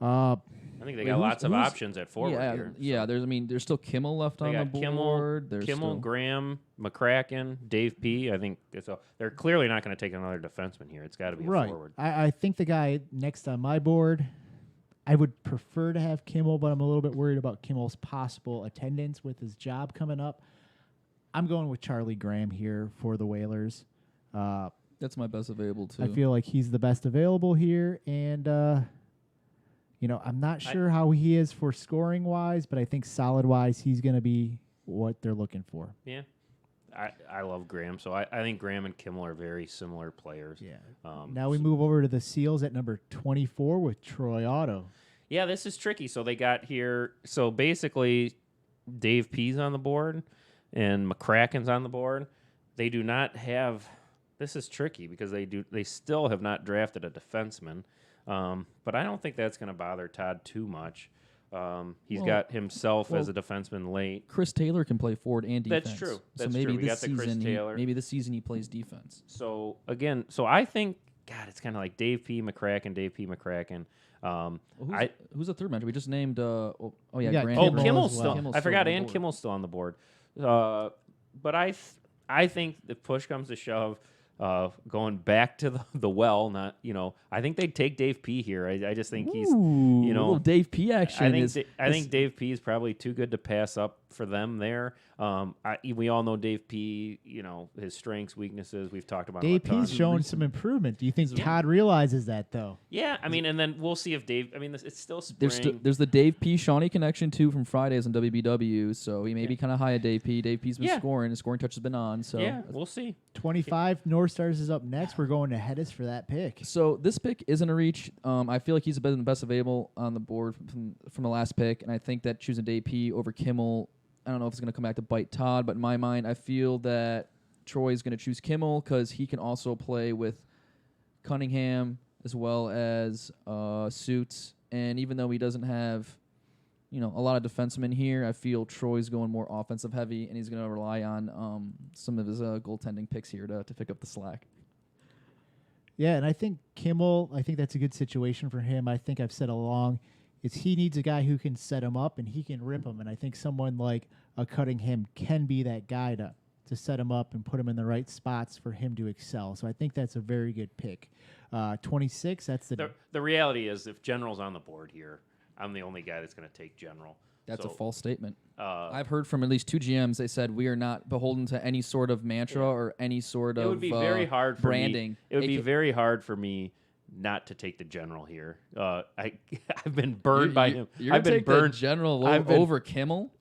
I think they got lots of options at forward here. Yeah, there's still Kimmel left on the board. Kimmel, Graham, McCracken, Dave P. I think they're clearly not going to take another defenseman here. It's got to be a forward. I think the guy next on my board, I would prefer to have Kimmel, but I'm a little bit worried about Kimmel's possible attendance with his job coming up. I'm going with Charlie Graham here for the Whalers. That's my best available, too. I feel like he's the best available here, and I'm not sure how he is for scoring-wise, but I think solid-wise he's going to be what they're looking for. Yeah. I love Graham, so I think Graham and Kimmel are very similar players. Yeah. Now we move over to the Seals at number 24 with Troy Otto. Yeah, this is tricky. So they got here. So basically, Dave P's on the board and McCracken's on the board. They do not have. This is tricky because they still have not drafted a defenseman. But I don't think that's going to bother Todd too much. He's got himself as a defenseman late. Chris Taylor can play forward and defense. That's true. So maybe we got the Chris Taylor. Maybe this season he plays defense. So again, I think it's kind of like Dave P. McCracken. Who's the third man? We just named. Grant. Kimmel's still. Kimmel's I forgot, still and Kimmel's still on the board. But I think if push comes to shove, going back to the well, I think they'd take Dave P here. I just think he's, little Dave P action. I think Dave P is probably too good to pass up for them there. We all know Dave P, his strengths, weaknesses. We've talked about Dave P's showing some improvement. Do you think Todd realizes that, though? Yeah, and then we'll see if Dave. It's still spring. There's the Dave P. Shawnee connection too from Fridays on WBW. So he may be kind of high at Dave P. Dave P's been scoring. His scoring touch has been on. So yeah, we'll see. 25 North Stars is up next. We're going to Hedis for that pick. So this pick isn't a reach. I feel like he's the best available on the board from the last pick, and I think that choosing Dave P. over Kimmel, I don't know if it's going to come back to bite Todd, but in my mind, I feel that Troy is going to choose Kimmel because he can also play with Cunningham as well as Suits. And even though he doesn't have, a lot of defensemen here, I feel Troy's going more offensive heavy, and he's going to rely on some of his goaltending picks here to pick up the slack. Yeah, and I think Kimmel, that's a good situation for him. I think I've said along, he needs a guy who can set him up and he can rip him. And I think someone like a Cunningham can be that guy to set him up and put him in the right spots for him to excel. So I think that's a very good pick. 26, that's the reality is if General's on the board here, I'm the only guy that's going to take General. That's a false statement. I've heard from at least 2 GMs. They said we are not beholden to any sort of mantra or any sort of it would be very hard for branding. Me. It would be very hard for me not to take the General here. I've been burned by him. I've been burned. The General over Kimmel.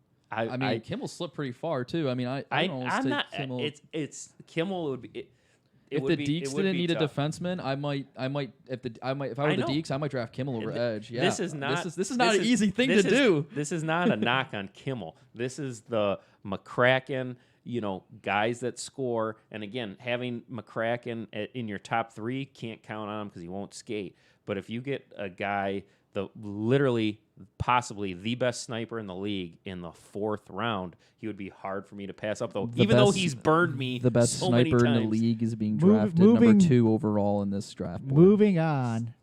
Kimmel slipped pretty far too. I almost take Kimmel. It's Kimmel would be. If the Deeks didn't need a defenseman, if I were the Deeks, I might draft Kimmel over Edge. Yeah, this is not an easy thing to do. This is not a knock on Kimmel. This is the McCracken, guys that score. And again, having McCracken in your top 3 can't count on him because he won't skate. But if you get a guy, possibly the best sniper in the league in the 4th round, he would be hard for me to pass up, though. Though he's burned me the best so sniper many times. in the league is being drafted number 2 overall in this draft board. Moving on,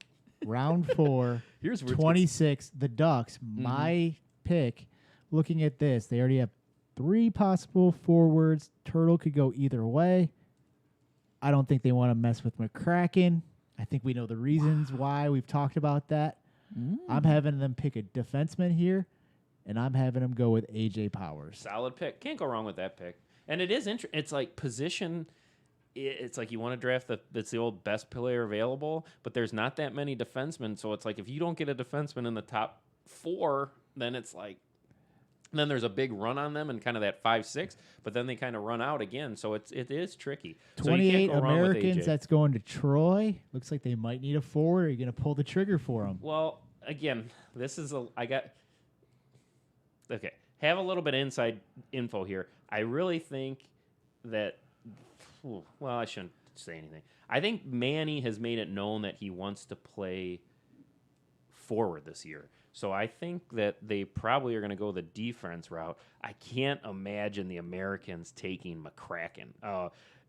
round 4, here's 26, the Ducks. My pick, looking at this, they already have 3 possible forwards. Turtle could go either way. I don't think they want to mess with McCracken. I I think we know the reasons why. We've talked about that. I'm having them pick a defenseman here, and I'm having them go with A.J. Powers. Solid pick. Can't go wrong with that pick. And it is interesting. It's like position. It's like you want to draft that's the old best player available, but there's not that many defensemen. So it's like if you don't get a defenseman in the top 4, then it's like then there's a big run on them and kind of that 5-6, but then they kind of run out again. So it is tricky. 28 so you can't go wrong with Americans AJ. that's going to Troy. Looks like they might need a forward. Are you going to pull the trigger for them? Well, again, okay. Have a little bit of inside info here. I really think that, well, I shouldn't say anything. I think Manny has made it known that he wants to play forward this year. So I think that they probably are going to go the defense route. I can't imagine the Americans taking McCracken.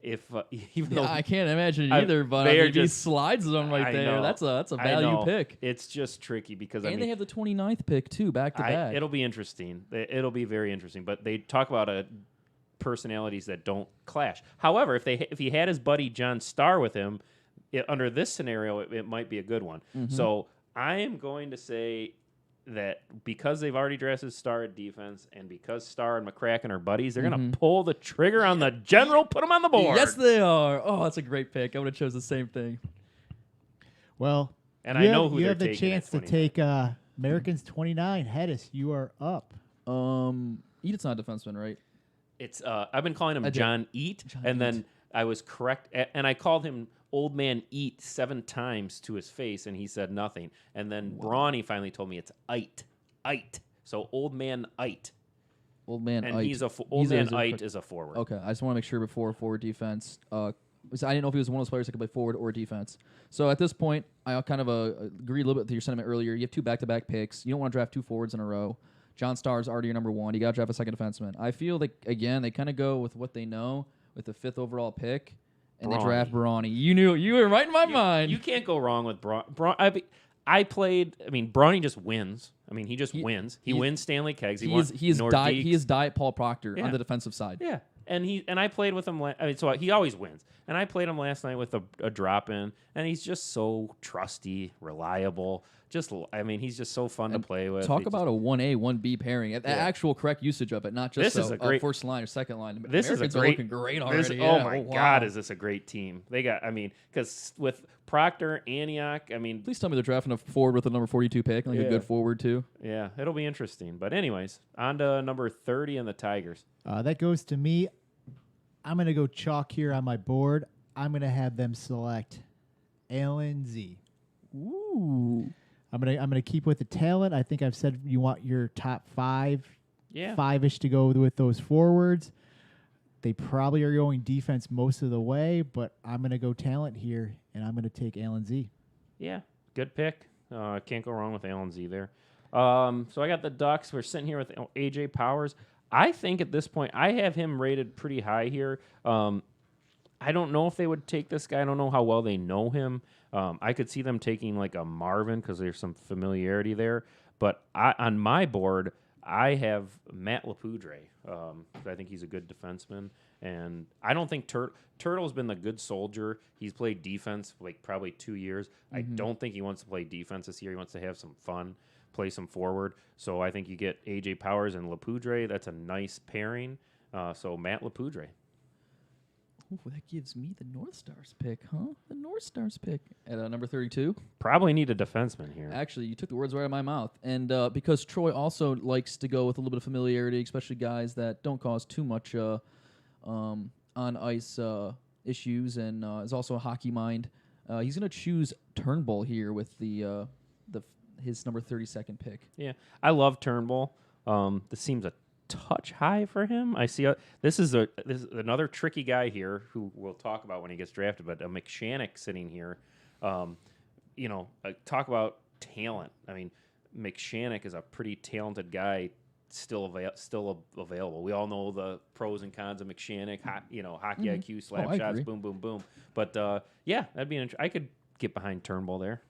Even though I can't imagine it either, but they are he just slides them right I there. know. That's a I value know. pick. It's just tricky because And they have the 29th pick too, back to back. It'll be interesting. It'll be very interesting. But they talk about personalities that don't clash. However, if he had his buddy John Starr with him, under this scenario, it might be a good one. Mm-hmm. So I am going to say that because they've already drafted Starr at defense and because Starr and McCracken are buddies, they're going to pull the trigger on the general, put him on the board. Yes, they are. Oh, that's a great pick. I would have chose the same thing. Well, And I know who you they're have the taking chance at to 29. take Americans 29. Hedis, you are up. Edith's not a defenseman, right? It's I've been calling him I did. John Eat, John and Eat. then I was correct, and I called him Old Man Eat 7 times to his face, and he said nothing. And then Brawny finally told me it's Ite. So Old Man Ite. Old man. And Ite. he's Old Man Ite correct. is a forward. Okay, I just want to make sure before forward defense. I didn't know if he was one of those players that could play forward or defense. So at this point, I kind of agree a little bit with your sentiment earlier. You have 2 back-to-back picks. You don't want to draft 2 forwards in a row. John Starr's already your number 1. You got to draft a second defenseman. I feel like, again, they kind of go with what they know with the 5th overall pick, and they draft Brawny. You were right in my mind. You can't go wrong with Brawny. Brawny just wins. He just wins. He wins Stanley Kegs. He is Diet Paul Proctor on Yeah. the defensive side. Yeah, and I played with him. So he always wins. And I played him last night with a drop in, and he's just so trusty, reliable. He's just so fun to play with. Talk about a 1A, 1B pairing. The actual correct usage of it, not just This is a great first line or second line. This Americans is a are great. looking great already. Oh my wow. God, is this a great team? They got. Because with Proctor, Antioch, Please tell me they're drafting a forward with a number 42 pick, like a Yeah. good forward too. yeah, it'll be interesting. But anyways, on to number 30 and the Tigers. That goes to me. I'm going to go chalk here on my board. I'm going to have them select Alan Z. Ooh. I'm gonna keep with the talent. I think I've said you want your top 5, Yeah. 5-ish to go with those forwards. They probably are going defense most of the way, but I'm gonna go talent here, and I'm gonna take Alan Z. Yeah, good pick. Can't go wrong with Alan Z there. So I got the Ducks. We're sitting here with AJ Powers. I think at this point I have him rated pretty high here. I don't know if they would take this guy. I don't know how well they know him. I could see them taking like a Marvin because there's some familiarity there. But on my board, I have Matt Lapoudre. I think he's a good defenseman. And I don't think Turtle's been the good soldier. He's played defense like probably 2 years. I don't think he wants to play defense this year. He wants to have some fun, play some forward. So I think you get AJ Powers and Lapoudre. That's a nice pairing. So Matt Lapoudre. Ooh, that gives me the North Stars pick, huh? The North Stars pick at number 32. Probably need a defenseman here. Actually, you took the words right out of my mouth. And because Troy also likes to go with a little bit of familiarity, especially guys that don't cause too much on-ice issues and is also a hockey mind, he's going to choose Turnbull here with his number 32nd pick. Yeah, I love Turnbull. This seems a touch high for him. I see. This is another tricky guy here who we'll talk about when he gets drafted. But a McShannock sitting here, talk about talent. McShannock is a pretty talented guy, still available. We all know the pros and cons of McShannock. Hockey IQ, slap I shots, agree. boom, boom, boom. But that'd be I could get behind Turnbull there.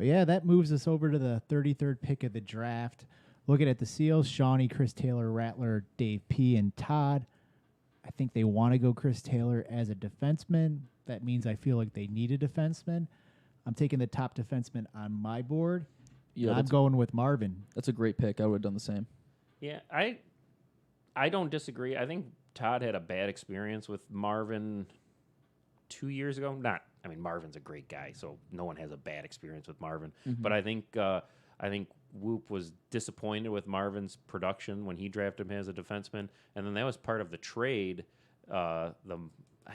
Yeah, that moves us over to the 33rd pick of the draft. Looking at the Seals, Shawnee, Chris Taylor, Rattler, Dave P., and Todd. I think they want to go Chris Taylor as a defenseman. that means I feel like they need a defenseman. I'm taking the top defenseman on my board. Yeah, I'm going with Marvin. That's a great pick. I would have done the same. Yeah, I don't disagree. I think Todd had a bad experience with Marvin 2 years ago. Marvin's a great guy, so no one has a bad experience with Marvin. But I think Whoop was disappointed with Marvin's production when he drafted him as a defenseman, and then that was part of the trade. I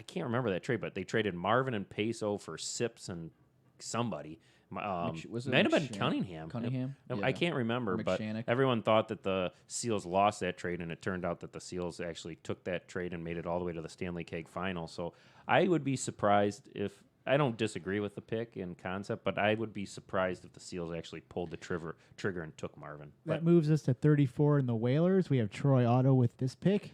can't remember that trade, but they traded Marvin and Peso for Sips and somebody. Was it Might have been McShannock? Cunningham. Cunningham? I Yeah. can't remember, but McShannock. everyone thought that the Seals lost that trade, and it turned out that the Seals actually took that trade and made it all the way to the Stanley Keg final. So I would be surprised if I don't disagree with the pick in concept, but I would be surprised if the Seals actually pulled the trigger and took Marvin. That moves us to 34 in the Whalers. We have Troy Otto with this pick.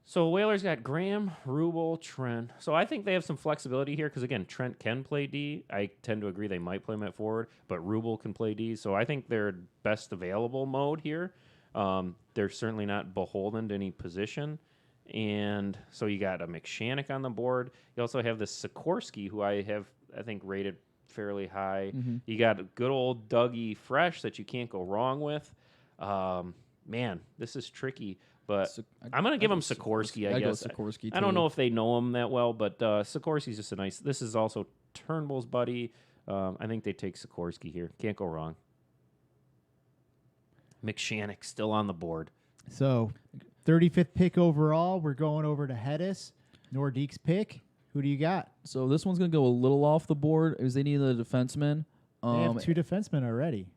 So Whalers got Graham, Rubel, Trent. So I think they have some flexibility here because, again, Trent can play D. I tend to agree they might play him at forward, but Rubel can play D. So I think they're best available mode here. They're certainly not beholden to any position. And so you got a McShannock on the board. You also have this Sikorsky, who I think, rated fairly high. You got a good old Dougie Fresh that you can't go wrong with. Man, this is tricky. But I'm going to give him Sikorsky, I guess. Go Sikorsky, I don't know if they know him that well, but Sikorsky's just a nice... This is also Turnbull's buddy. I think they take Sikorsky here. Can't go wrong. McShannock still on the board. So 35th pick overall. We're going over to Hedis. Nordique's pick. Who do you got? So this one's going to go a little off the board because they need a defenseman. They have two defensemen already.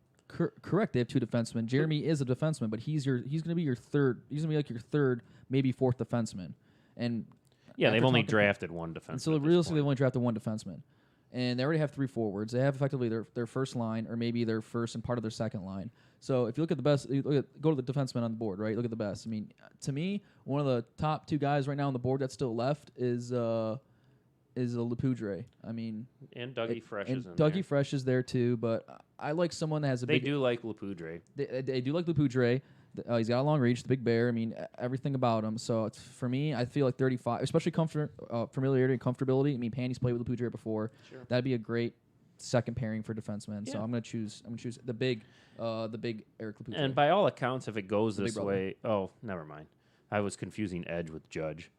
Correct. They have two defensemen. Jeremy is a defenseman, but he's going to be your third. He's going to be like your third, maybe fourth defenseman. And yeah, they've only drafted one defenseman. So realistically, they've only drafted one defenseman, and they already have three forwards. They have effectively their first line, or maybe their first and part of their second line. So if you look at the best, go to the defenseman on the board, right? Look at the best. I mean, to me, one of the top two guys right now on the board that's still left is a Lepoudre. I mean, and Dougie Fresh is in Dougie there. Fresh is there too, but I like someone that has a They big... do like Lepoudre. They do like Lepoudre. He's got a long reach, the big bear. I mean, everything about him. So for me, I feel like 35, especially familiarity and comfortability. I mean, Pandy's played with Lepoudre before. Sure. That'd be a great second pairing for defensemen. Yeah. So I'm gonna choose the big Eric Lepoudre. And by all accounts, if it goes this brother. way... Oh, never mind. I was confusing Edge with Judge.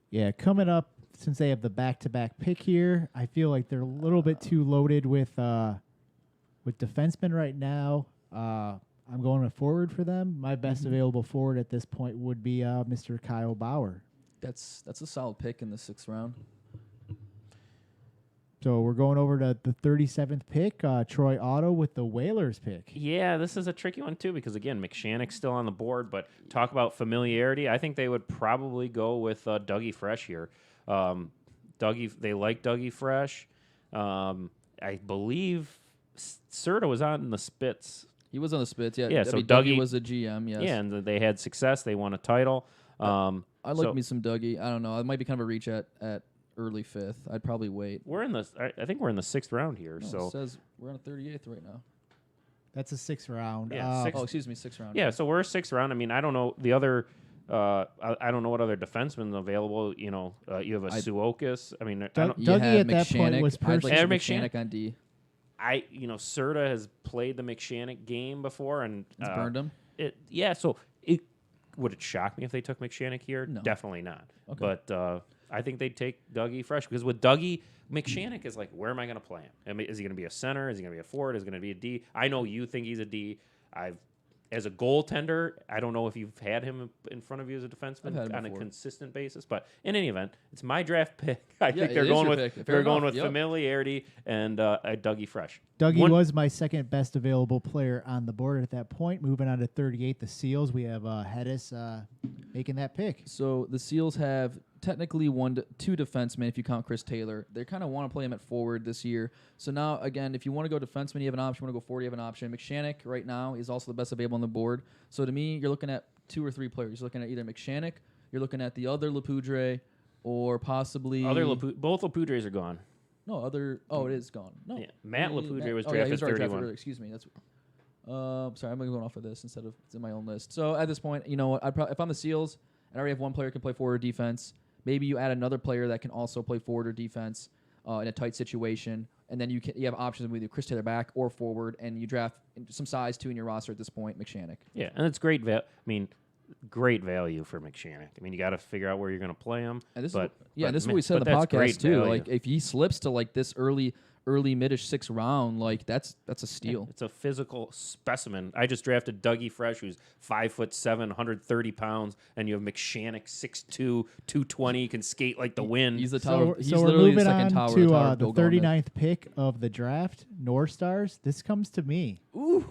Yeah, coming up, since they have the back-to-back pick here, I feel like they're a little bit too loaded with defensemen right now. I'm going a forward for them. My best available forward at this point would be Mr. Kyle Bauer. that's a solid pick in the 6th round. So we're going over to the 37th pick, Troy Otto with the Whalers pick. Yeah, this is a tricky one, too, because, again, McShannock's still on the board, but talk about familiarity. I think they would probably go with Dougie Fresh here. They like Dougie Fresh. I believe Serta was on the Spits. He was on the Spits, yeah. Yeah, I so mean, Dougie was a GM, yes. Yeah, and they had success. They won a title. I like me some Dougie. I don't know. It might be kind of a reach at early 5th. I'd probably wait. I think we're in the 6th round here. No, So it says we're on the 38th right now. That's a 6th round. Yeah, Oh, excuse me, 6th round. yeah, so we're 6th round. I mean, I don't know the other. I don't know what other defensemen available. You know, you have a Suokis. I mean, Dougie at that point was I'd like And McShannock on D. Serta has played the McShannock game before and It's burned him. Would it shock me if they took McShannock here? No. Definitely not. Okay. But I think they'd take Dougie Fresh because with Dougie, McShannock is like, where am I going to play him? I mean, is he going to be a center? Is he going to be a forward? Is he going to be a D? I know you think he's a D. As a goaltender, I don't know if you've had him in front of you as a defenseman on a consistent basis, but in any event, it's my draft pick. I think they're going with familiarity and Dougie Fresh. Dougie was my second best available player on the board at that point. Moving on to 38, the Seals. We have Hedis making that pick. So the Seals have technically two defensemen if you count Chris Taylor. They kind of want to play him at forward this year. So now, again, if you want to go defenseman, you have an option. You want to go forward, you have an option. McShannock right now is also the best available on the board. So to me, you're looking at 2 or 3 players. You're looking at either McShannock, you're looking at the other Lepoudre, or possibly... Both Lepoudres are gone. No, other... Oh, it is gone. No. Yeah. Matt Lepoudre was he drafted was already 31. Drafted, excuse me. That's... sorry, I'm going off of this instead of it's in my own list. So at this point, you know what? If I'm the Seals and I already have one player who can play forward defense, Maybe you add another player that can also play forward or defense in a tight situation, and then you have options with either Chris Taylor back or forward, and you draft some size too in your roster at this point, McShannock. Yeah, and it's great. Great value for McShannock. I mean, you got to figure out where you're going to play him. And this but, this is what we said in the that's great podcast too. value. Like if he slips to like this early midish 6th round, like that's a steal. It's a physical specimen. I just drafted Dougie Fresh, who's 5'7", 130 pounds, and you have McShannock 6'2", 220, can skate like the wind. He's the tower. He's so we're literally the moving second on tower. to the the 39th pick of the draft, North Stars. This comes to me. Ooh,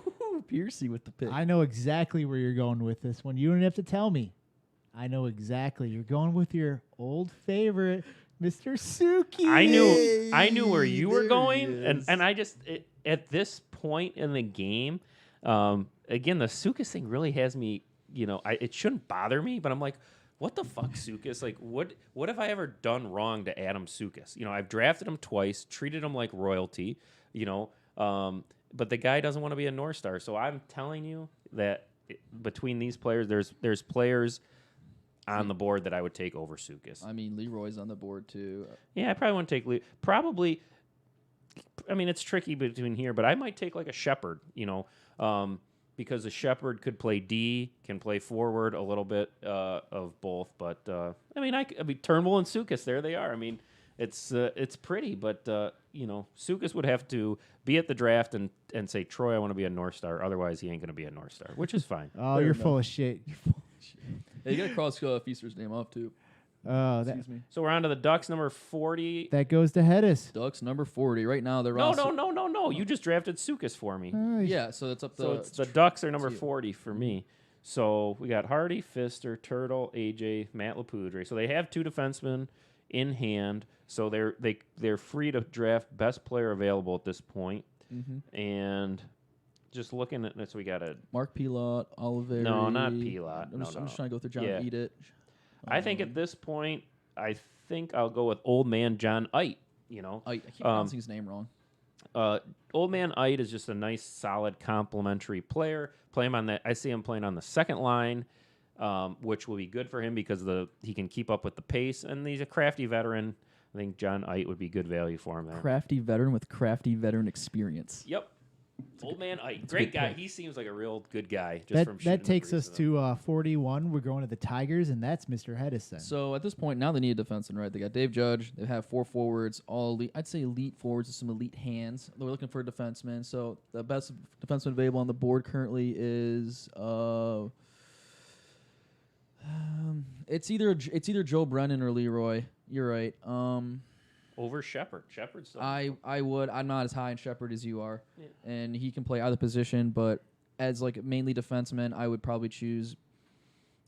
Piercy with the pick. I know exactly where you're going with this one. You don't have to tell me. I know exactly. You're going with your old favorite, Mr. Suki. I knew where you were There going, he and is. I just at this point in the game, again, the Sukas thing really has me. It shouldn't bother me, but I'm like, what the fuck, Sukas? Like, what have I ever done wrong to Adam Sukas? I've drafted him twice, treated him like royalty. But the guy doesn't want to be a North Star. So I'm telling you that between these players, there's players on the board that I would take over Sukas. I mean, Leroy's on the board too. Yeah, I probably want to take probably. I mean, it's tricky between here, but I might take like a Shepherd, because a Shepherd could play D, can play forward a little bit of both. But I mean, Turnbull and Sukas, there they are. I mean, it's pretty, but Sukas would have to be at the draft and say, Troy, I want to be a North Star. Otherwise, he ain't going to be a North Star, which is fine. Oh, you're full of shit. You're full of shit. Hey, you got to cross Feaster's name off too. That, me. So we're on to the Ducks, number 40. that goes to Hedis. Ducks number 40 right now. They're No. You just drafted Sukas for me. Yeah, so that's up So to it's the Ducks are number you. 40 for me. So we got Hardy, Pfister, Turtle, AJ, Matt Lapudre. So they have two defensemen in hand. So they're free to draft best player available at this point. Mm-hmm. And just looking at this, we got a. Mark Pilot, Oliver. No, not Pilot. I'm No, just no. trying to go through John Yeah. Eat It. I think at this point, I think I'll go with Old Man John Ite. I keep pronouncing his name wrong. Old Man Ite is just a nice, solid, complimentary player. Play him on that. I see him playing on the second line, which will be good for him because he can keep up with the pace, and he's a crafty veteran. I think John Ite would be good value for him there. Crafty veteran with crafty veteran experience. Yep. Old Man Ite, great guy. He seems like a real good guy. Just That from shooting takes the us breeze of to 41. We're going to the Tigers, and that's Mr. Hedison. So at this point, now they need a defenseman, right? They got Dave Judge. They have 4 forwards, all elite. I'd say elite forwards with some elite hands. They're looking for a defenseman. So the best defenseman available on the board currently is it's either Joe Brennan or Leroy. You're right. over Shepard. Shepard's still I'm not as high in Shepard as you are, Yeah. and he can play either position. But as like mainly defenseman, I would probably choose.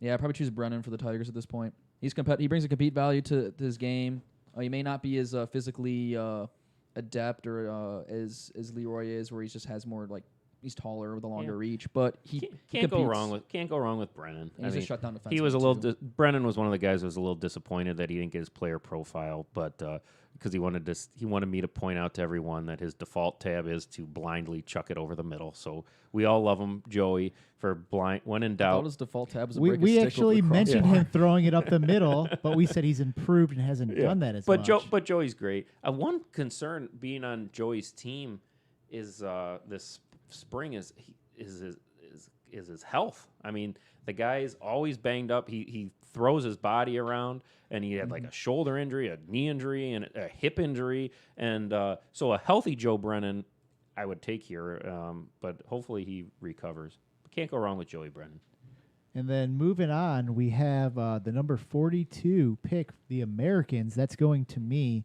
Yeah, I'd probably choose Brennan for the Tigers at this point. He brings a compete value to his game. He may not be as physically adept or as Leroy is, where he just has more like he's taller with a longer reach. But he can't go competes. wrong with Brennan. And he's a shutdown defenseman. He was a little. too. Brennan was one of the guys who was a little disappointed that he didn't get his player profile, but because he wanted me to point out to everyone that his default tab is to blindly chuck it over the middle. So we all love him, Joey, for blind when in I doubt. thought his default tab was a We, break a we stick actually over the mentioned crossbar. him throwing it up the middle, but we said he's improved and hasn't done that as much. But Joey's great. One concern being on Joey's team is this spring is his health. I mean, the guy is always banged up. He throws his body around, and he had like a shoulder injury, a knee injury, and a hip injury. And so a healthy Joe Brennan I would take here, but hopefully he recovers. Can't go wrong with Joey Brennan. And then moving on, we have the number 42 pick, the Americans. That's going to me.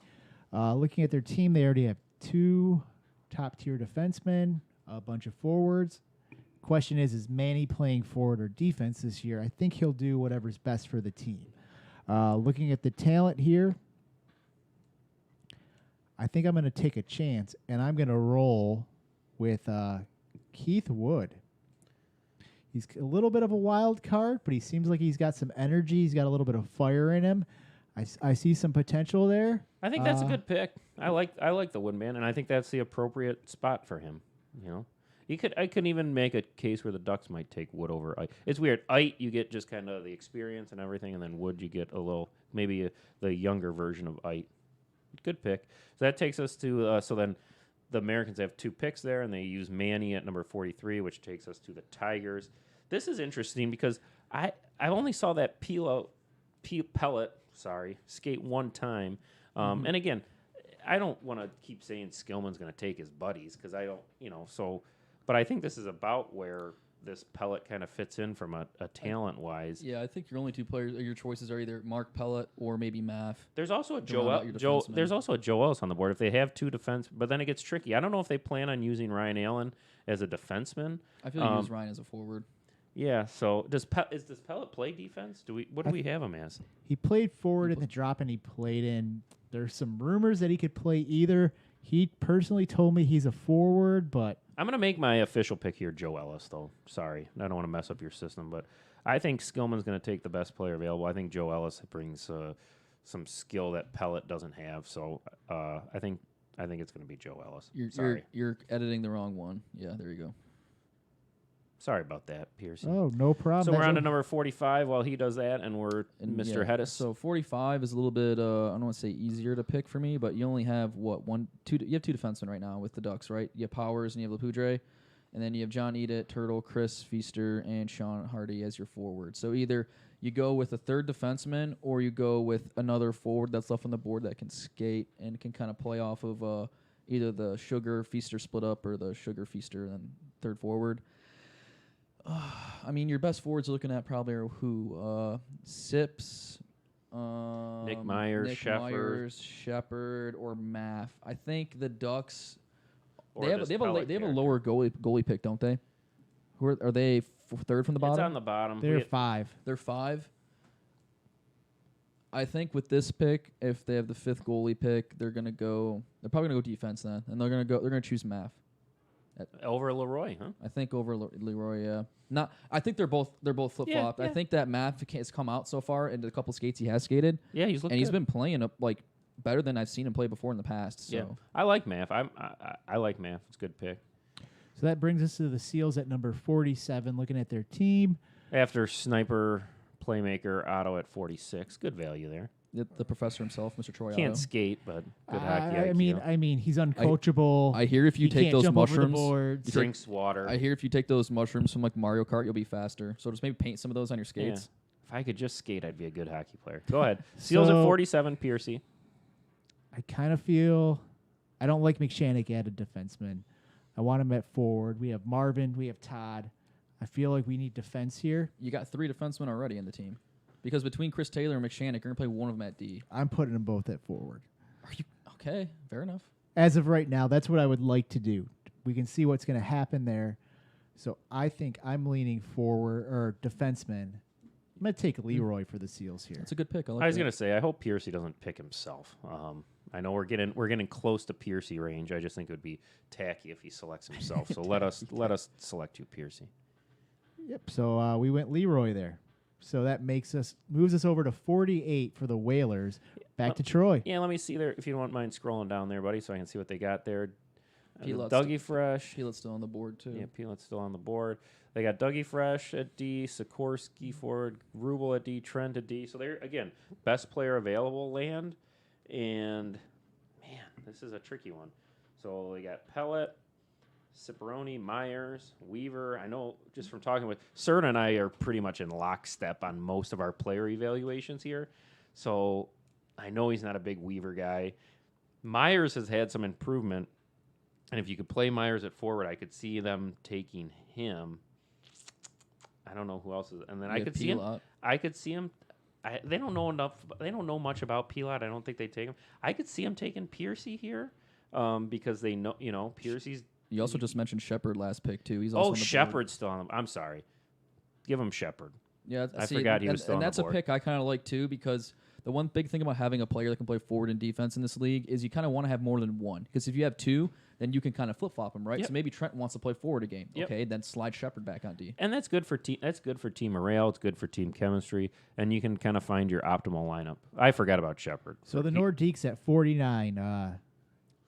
Looking at their team, they already have 2 top-tier defensemen, a bunch of forwards. Question is Manny playing forward or defense this year? I think he'll do whatever's best for the team. Looking at the talent here, I think I'm going to take a chance, and I'm going to roll with Keith Wood. He's a little bit of a wild card, but he seems like he's got some energy. He's got a little bit of fire in him. I see some potential there. I think that's a good pick. I like the Woodman, and I think that's the appropriate spot for him. You know, I couldn't even make a case where the Ducks might take Wood over Ite. It's weird. Ite, you get just kind of the experience and everything, and then Wood, you get a little maybe the younger version of Ite. Good pick. So that takes us to so then the Americans have 2 picks there, and they use Manny at number 43, which takes us to the Tigers. This is interesting because I only saw that Pellet skate one time, and again, I don't want to keep saying Skillman's going to take his buddies because I don't, but I think this is about where this Pellet kind of fits in from a talent wise. Yeah, I think your only 2 players, your choices are either Mark Pellet or maybe Math. There's also a There's also a Joe Ellis on the board if they have 2 defense, but then it gets tricky. I don't know if they plan on using Ryan Allen as a defenseman. I feel you use Ryan as a forward. Yeah. So does Pellet play defense? What do we have him as? He played forward in the drop, and he played in. There's some rumors that he could play either. He personally told me he's a forward, but I'm going to make my official pick here, Joe Ellis, though. Sorry. I don't want to mess up your system, but I think Skillman's going to take the best player available. I think Joe Ellis brings some skill that Pellet doesn't have, so I think it's going to be Joe Ellis. You're editing the wrong one. Yeah, there you go. Sorry about that, Piercy. oh, no problem. So we're on to number 45 while he does that, and we're Mr. Hedis. So 45 is a little bit, I don't want to say easier to pick for me, but you only have, you have 2 defensemen right now with the Ducks, right? You have Powers and you have Lapudre, and then you have John Edit, Turtle, Chris Feaster, and Sean Hardy as your forward. So either you go with a 3rd defenseman or you go with another forward that's left on the board that can skate and can kind of play off of either the Sugar Feaster split up or the Sugar Feaster and 3rd forward. I mean, your best forwards looking at probably are who? Sips, Nick Myers, Shepard, or Math. I think the Ducks. Or they have a lower goalie pick, don't they? Who are they? 3rd from the bottom. It's on the bottom. They're 5. They're 5. I think with this pick, if they have the 5th goalie pick, they're probably gonna go defense then, and they're gonna choose Math. Over Leroy, huh? I think over Leroy, yeah. I think they're both flip flop. Yeah. I think that Math has come out so far into the couple skates he has skated. Yeah, he's been playing better than I've seen him play before in the past. So. Yeah, I like Math. I like Math. It's a good pick. So that brings us to the Seals at number 47. Looking at their team, After sniper playmaker Otto at 46, good value there. The professor himself, Mr. Troy Can't Otto. skate, but good hockey I IQ. mean, he's uncoachable. I hear if you He take can't those jump over the mushrooms, boards. Drinks water. I hear if you take those mushrooms from like Mario Kart, you'll be faster. So just maybe paint some of those on your Yeah. skates. If I could just skate, I'd be a good hockey player. Go ahead. Seals at 47, Piercy. I kind of feel I don't like McShannock at a defenseman. I want him at forward. We have Marvin. We have Todd. I feel like we need defense here. You got 3 defensemen already in the team. Because between Chris Taylor and McShannock, you're going to play one of them at D. I'm putting them both at forward. Are you okay? Fair enough. As of right now, that's what I would like to do. We can see what's going to happen there. So I think I'm leaning forward or defenseman. I'm going to take Leroy for the Seals here. That's a good pick. I was going to say, I hope Piercy doesn't pick himself. I know we're getting close to Piercy range. I just think it would be tacky if he selects himself. So let us select you, Piercy. Yep. So we went Leroy there. So that moves us over to 48 for the Whalers. Back to Troy. Yeah, let me see there, if you don't mind scrolling down there, buddy, so I can see what they got there. Pilot's Dougie Fresh. Pilot's still on the board, too. Yeah, Pilot's still on the board. They got Dougie Fresh at D, Sikorsky forward, Rubel at D, Trent at D. So they're, again, best player available land. And, man, this is a tricky one. So they got Pellet, Ciparone, Myers, Weaver. I know just from talking with Cerna and I are pretty much in lockstep on most of our player evaluations here. So I know he's not a big Weaver guy. Myers has had some improvement. And if you could play Myers at forward, I could see them taking him. I don't know who else is. And then I could see him. I could see him. They don't know enough. They don't know much about Pilot. I don't think they take him. I could see him taking Piercy here because they know, Piercy's. You also just mentioned Shepard last pick, too. He's also on the Shepard's still on them. I'm sorry. Give him Shepard. Yeah, I forgot he was still on the board. And that's a pick I kind of like, too, because the one big thing about having a player that can play forward and defense in this league is you kind of want to have more than one. Because if you have 2, then you can kind of flip-flop them, right? Yep. So maybe Trent wants to play forward a game. Yep. Okay, then slide Shepard back on D. And that's good for team. That's good for team morale. It's good for team chemistry, and you can kind of find your optimal lineup. I forgot about Shepard. So the Nordiques at 49.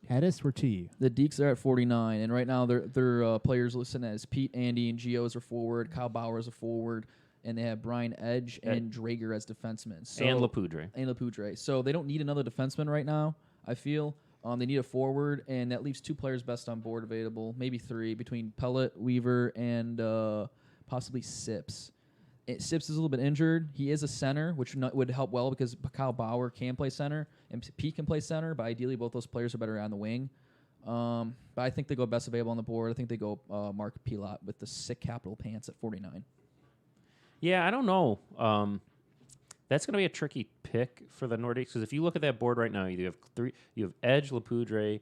Hedis, we're to you. The Deeks are at 49, and right now their players listed as Pete, Andy, and Gio as a forward, Kyle Bauer as a forward, and they have Brian Edge and Drager as defensemen. So, and Lapudre. So they don't need another defenseman right now, I feel. They need a forward, and that leaves 2 players best on board available, maybe 3, between Pellet, Weaver, and possibly Sips. Sips is a little bit injured. He is a center, which would help well because Kyle Bauer can play center, and Pete can play center, but ideally both those players are better on the wing. But I think they go best available on the board. I think they go Mark Pilat with the sick capital pants at 49. Yeah, I don't know. That's going to be a tricky pick for the Nordiques because if you look at that board right now, you have 3. You have Edge, Lapudre,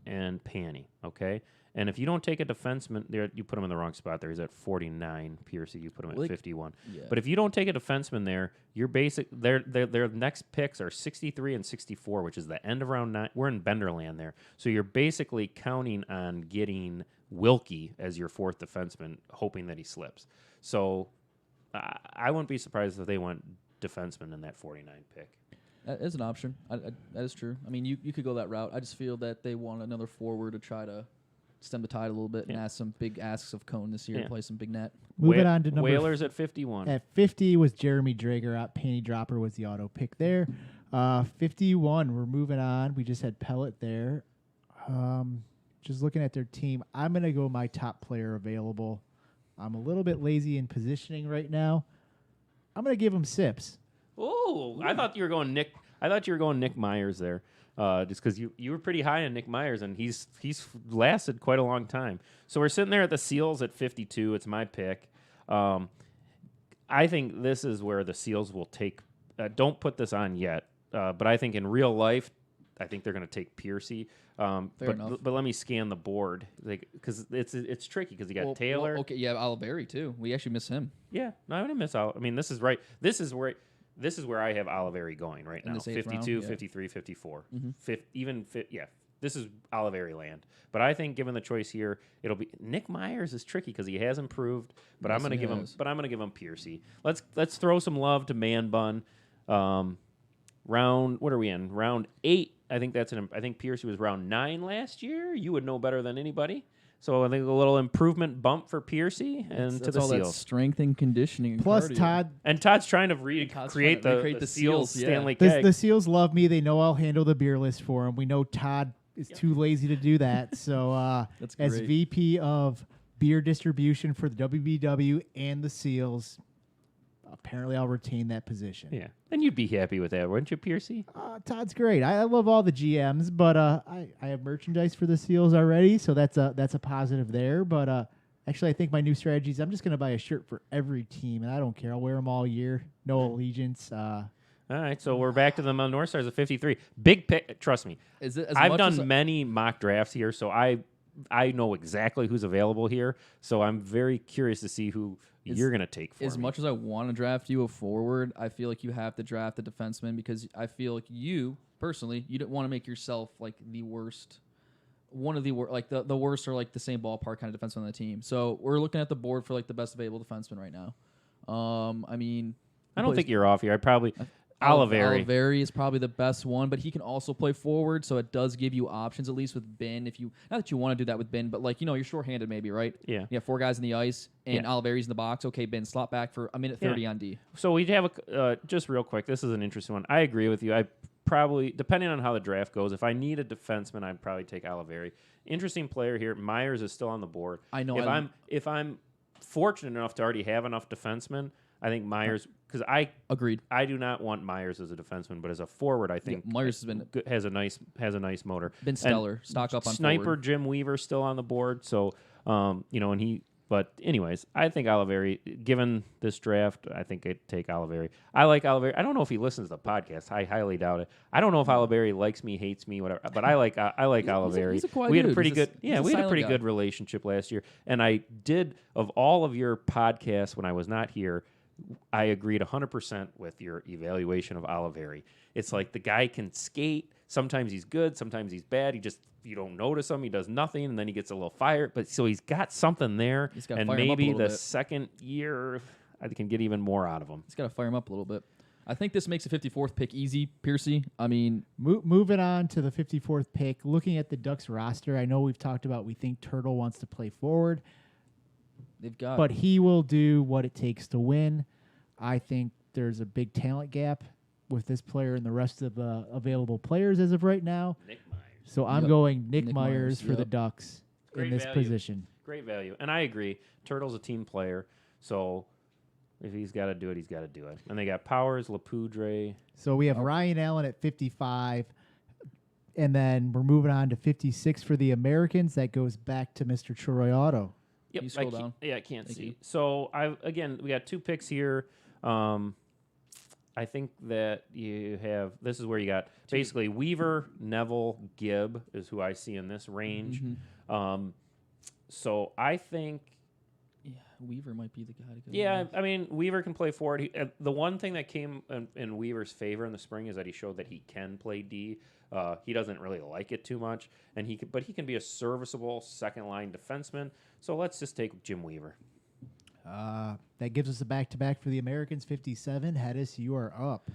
and Panny. Okay, and if you don't take a defenseman, there you put him in the wrong spot. There he's at 49. Piercy, you put him at 51. Yeah. But if you don't take a defenseman there, your basic their next picks are 63 and 64, which is the end of round 9. We're in Benderland there, so you're basically counting on getting Wilkie as your 4th defenseman, hoping that he slips. So I wouldn't be surprised if they went defenseman in that 49 pick. That is an option. That is true. I mean, you could go that route. I just feel that they want another forward to try to stem the tide a little bit and ask some big asks of Cone this year and play some big net. Moving on to number Whalers at 51. At 50 was Jeremy Drager out. Penny Dropper was the auto pick there. 51, we're moving on. We just had Pellet there. Just looking at their team, I'm going to go my top player available. I'm a little bit lazy in positioning right now. I'm going to give him Sips. Oh, I thought you were going Nick. I thought you were going Nick Myers there, just because you were pretty high on Nick Myers, and he's lasted quite a long time. So we're sitting there at the Seals at 52. It's my pick. I think this is where the Seals will take. Don't put this on yet, but I think in real life, I think they're going to take Piercy. But let me scan the board because it's tricky because you got Taylor. Okay, yeah, Oliveri too. We actually miss him. Yeah, no, I didn't miss out. I mean, this is right. This is where I have Oliveri going right now. 52, round, 53, 54. This is Oliveri land. But I think given the choice here, it'll be Nick Myers is tricky because he has improved. But I'm going to give him. But I'm going to give him Piercy. Let's throw some love to Man Bun. Round. What are we in? Round 8. I think Piercy was round 9 last year. You would know better than anybody. So I think a little improvement bump for Piercy and that's to the all Seals. That strength and conditioning. And Plus, cardio. Todd's trying to recreate the Seals Stanley Keg. The Seals love me. They know I'll handle the beer list for them. We know Todd is too lazy to do that. So as VP of beer distribution for the WBW and the Seals, apparently I'll retain that position. Yeah. And you'd be happy with that, wouldn't you, Piercy? Todd's great. I love all the GMs, but I have merchandise for the Seals already, so that's a positive there. But actually, I think my new strategy is I'm just going to buy a shirt for every team, and I don't care. I'll wear them all year. No allegiance. All right, so we're back to the North Stars at 53. Big pick. Trust me. I've done many mock drafts here, so I know exactly who's available here. So I'm very curious to see who you're going to take for As much as I want to draft you a forward, I feel like you have to draft a defenseman because I feel like you, personally, you don't want to make yourself like the worst. One of the worst, like the worst or like the same ballpark kind of defenseman on the team. So we're looking at the board for like the best available defenseman right now. I mean, I don't think you're off here. Oliveri is probably the best one, but he can also play forward, so it does give you options at least with Ben. If you not that you want to do that with Ben, but like you're shorthanded maybe, right? Yeah. You have 4 guys in the ice and Oliveri's in the box. Okay, Ben, slot back for a minute 30 on D. So we have just real quick. This is an interesting one. I agree with you. I probably, depending on how the draft goes, if I need a defenseman, I'd probably take Oliveri. Interesting player here. Myers is still on the board. I know. If I'm fortunate enough to already have enough defensemen, I think Myers, because I agreed. I do not want Myers as a defenseman, but as a forward, I think Myers has been good, has a nice motor. Been stellar. Stock up on sniper. Forward. Jim Weaver still on the board, so and he. But anyways, I think Oliveri, given this draft, I think I'd take Oliveri. I like Oliveri. I don't know if he listens to the podcast. I highly doubt it. I don't know if Oliveri likes me, hates me, whatever. But I like Oliveri. He's a quiet we had a dude. pretty He's good a we had a pretty guy. good relationship last year. And I did, of all of your podcasts when I was not here, I agreed 100% with your evaluation of Oliveri. It's like the guy can skate. Sometimes he's good. Sometimes he's bad. You don't notice him. He does nothing, and then he gets a little fired. But so he's got something there, gotta and fire him up a maybe little the bit. second year I can get even more out of him. He's got to fire him up a little bit. I think this makes a 54th pick easy, Piercy. I mean, Moving on to the 54th pick, looking at the Ducks roster, I know we've talked about we think Turtle wants to play forward, they've got. but he will do what it takes to win. I think there's a big talent gap with this player and the rest of the available players as of right now. Nick Myers. So I'm Yep. going Nick Nick Myers Myers, for the yep. Ducks Great in this value. position. Great value. And I agree. Turtle's a team player. So if he's got to do it, he's got to do it. And they got Powers, LaPoudre. So we have Ryan Allen at 55, and then we're moving on to 56 for the Americans. That goes back to Mr. Troy Otto. Yep. you scroll down? Yeah, I can't Thank see. you. So we got 2 picks here. I think that you have, this is where you got basically Weaver, Neville, Gibb is who I see in this range. So I think, Yeah, Weaver might be the guy to go. yeah, with. I mean, Weaver can play forward. The one thing that came in Weaver's favor in the spring is that he showed that he can play D. He doesn't really like it too much, but he can be a serviceable second-line defenseman. So let's just take Jim Weaver. That gives us a back-to-back for the Americans, 57. Hedis, you are up.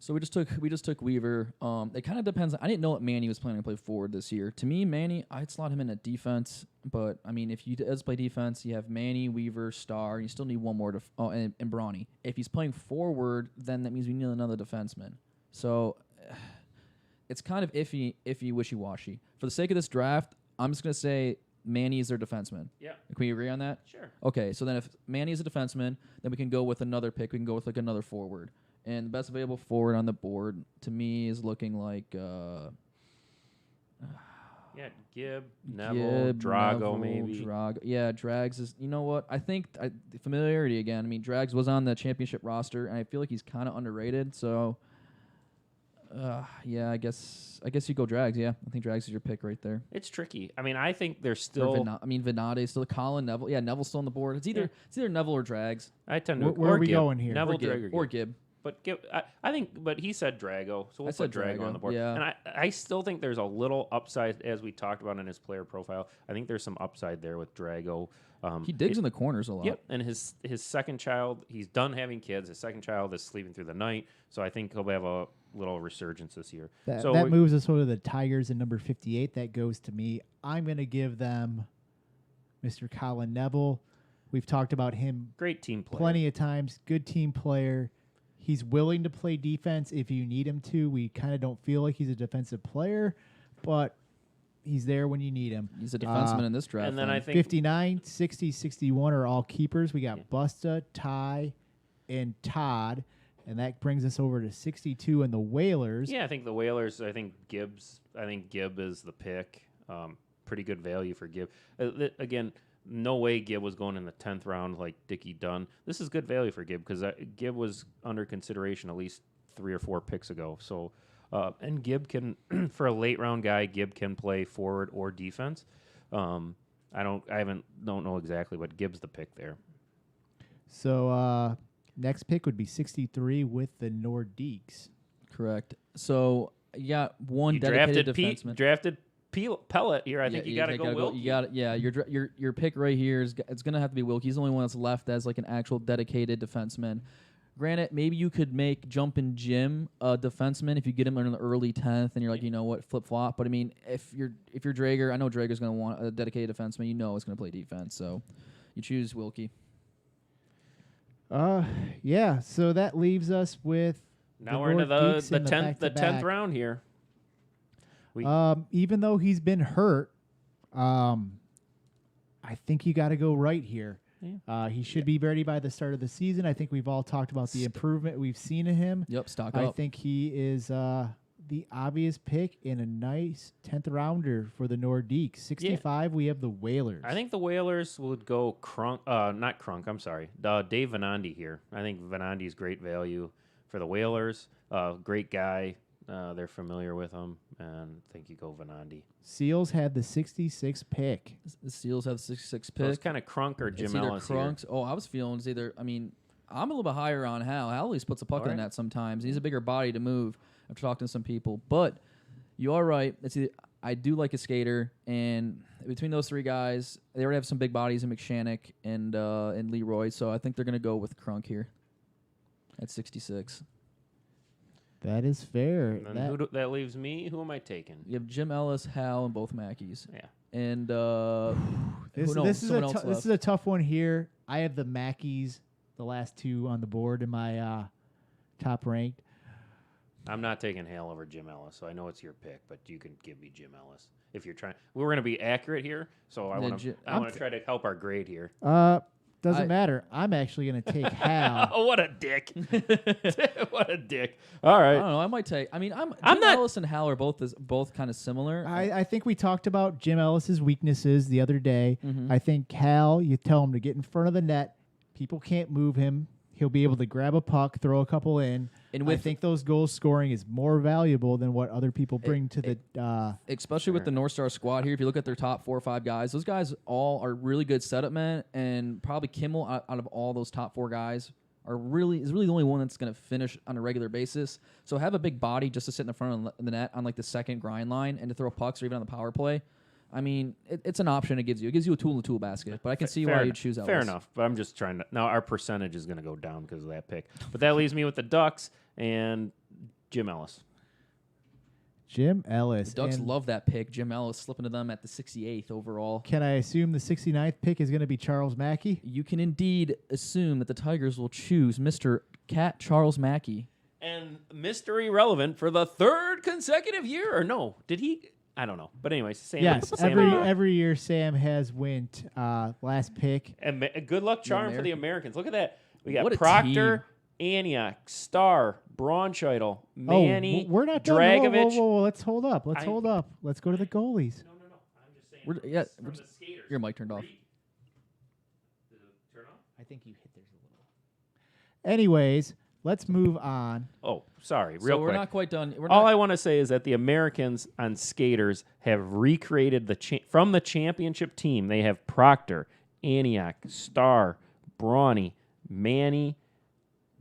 So we just took Weaver. It kind of depends. I didn't know what Manny was planning to play forward this year. To me, Manny, I'd slot him in at defense. But I mean, if he does play defense, you have Manny, Weaver, Starr, and you still need one more. And Brawny. If he's playing forward, then that means we need another defenseman. So it's kind of iffy, wishy-washy. For the sake of this draft, I'm just gonna say Manny is their defenseman. Yeah, Can we agree on that? sure. Okay, so then if Manny is a defenseman, then we can go with another pick. We can go with like another forward. And the best available forward on the board to me is looking like Yeah, Gibb, Neville, Drago, maybe. Yeah, Drags is. You know what? I think the familiarity again. I mean, Drags was on the championship roster, and I feel like he's kind of underrated. So, yeah, I guess you go Drags. Yeah, I think Drags is your pick right there. It's tricky. I mean, I think there's Or still. Venade still. Colin Neville. Yeah, Neville's still on the board. It's either Neville or Drags I tend to. Where or are we Gibb. going here? Neville, or Gibb. Drago, Or Gibb. Gibb. But I think, but he said Drago, so we'll I said put Drago on the board. yeah. And I still think there's a little upside, as we talked about in his player profile. I think there's some upside there with Drago. He digs in the corners a lot. Yep, and his second child, he's done having kids. His second child is sleeping through the night, so I think he'll have a little resurgence this year. That moves us over to the Tigers in number 58. That goes to me. I'm going to give them Mr. Colin Neville. We've talked about him Great team player. plenty of times. Good team player. He's willing to play defense if you need him to. We kind of don't feel like he's a defensive player, but he's there when you need him. He's a defenseman in this draft. And then I think 59, 60, 61 are all keepers. We got Busta, Ty, and Todd. And that brings us over to 62 and the Whalers. Yeah, I think the Whalers. I think Gibb is the pick. Pretty good value for Gibb. Again, no way Gibb was going in the 10th round like Dickie Dunn. This is good value for Gibb because Gibb was under consideration at least 3 or 4 picks ago. So, and Gibb can, for a late round guy, Gibb can play forward or defense. I don't know exactly, but Gibb's the pick there. So next pick would be 63 with the Nordiques. Correct. So you got one You dedicated drafted defenseman. drafted Pellet here. I think you got to go Wilkie. You got it. Yeah, your pick right here it's gonna have to be Wilkie. He's the only one that's left as like an actual dedicated defenseman. Granted, maybe you could make Jumpin' Jim a defenseman if you get him in the early 10th, and you're like, you know what, flip flop. But I mean, if you're Drager, I know Drager's gonna want a dedicated defenseman. You know, it's gonna play defense, so you choose Wilkie. Yeah. So that leaves us with Now we're into the back-to-back. 10th round here. Even though he's been hurt, I think you got to go right here. Yeah. He should be ready by the start of the season. I think we've all talked about the improvement we've seen in him. Yep, stock I up. think he is the obvious pick in a nice 10th rounder for the Nordiques. 65, we have the Whalers. I think the Whalers would go not Crunk, I'm sorry. Dave Venandi here. I think Venandi's great value for the Whalers. Great guy. They're familiar with him, and I think you go Venandi. Seals had the 66 pick. The Seals have the 66 So pick. it's kind of Crunk or Jim It's either Ellis here. Crunks. Oh, I was feeling it's either. I mean, I'm a little bit higher on Hal. Hal at least puts a puck in Alright. that sometimes. He's a bigger body to move. I've talked to some people, but you are right. It's either, I do like a skater, and between those three guys, they already have some big bodies in McShannock and Leroy. So I think they're gonna go with Crunk here at 66. That is fair. And then that leaves me. Who am I taking? You have Jim Ellis, Hal, and both Mackeys. Yeah. And This who knows? is Someone else this left. is a tough one here. I have the Mackeys, the last two on the board in my top ranked. I'm not taking Hale over Jim Ellis, so I know it's your pick, but you can give me Jim Ellis if you're trying. We're going to be accurate here, so I want to try to help our grade here. Doesn't matter. I'm actually going to take Hal. Oh, what a dick! What a dick! All right. I don't know. I might take. I mean, Jim not- Ellis and Hal are both kind of similar. I think we talked about Jim Ellis's weaknesses the other day. Mm-hmm. I think Hal, you tell him to get in front of the net. People can't move him. He'll be able to grab a puck, throw a couple in. And I think those goals scoring is more valuable than what other people bring to the. Especially with the North Star squad here, if you look at their top 4 or 5 guys, those guys all are really good setup men, and probably Kimmel out of all those top 4 guys is really the only one that's going to finish on a regular basis. So have a big body just to sit in the front of the net on like the second grind line and to throw pucks or even on the power play. I mean, it's an option it gives you. It gives you a tool in the tool basket, but I can see why you choose Ellis. Fair enough, but I'm just trying to. Now our percentage is going to go down because of that pick, but that leaves me with the Ducks and Jim Ellis. Jim Ellis. The Ducks And love that pick. Jim Ellis slipping to them at the 68th overall. Can I assume the 69th pick is going to be Charles Mackey? You can indeed assume that the Tigers will choose Mr. Cat Charles Mackey. And Mr. Irrelevant for the 3rd consecutive year, or no? Did he? I don't know. But anyway, Sam. Yes, Sam every year Sam has went last pick. And good luck charm for the Americans. Look at that. We got What a Proctor, Antioch, Starr, Braunscheitel, Manny, we're not done. Dragovich. Whoa. Let's hold up. Let's go to the goalies. No. I'm just saying. We're from the skaters. Your mic turned off. Did it turn off? I think you hit theirs a little. Anyways, let's move on. Oh, sorry. So Real we're quick. not quite done. All I want to say is that the Americans on skaters have recreated from the championship team. They have Proctor, Antioch, Starr, Brawny, Manny,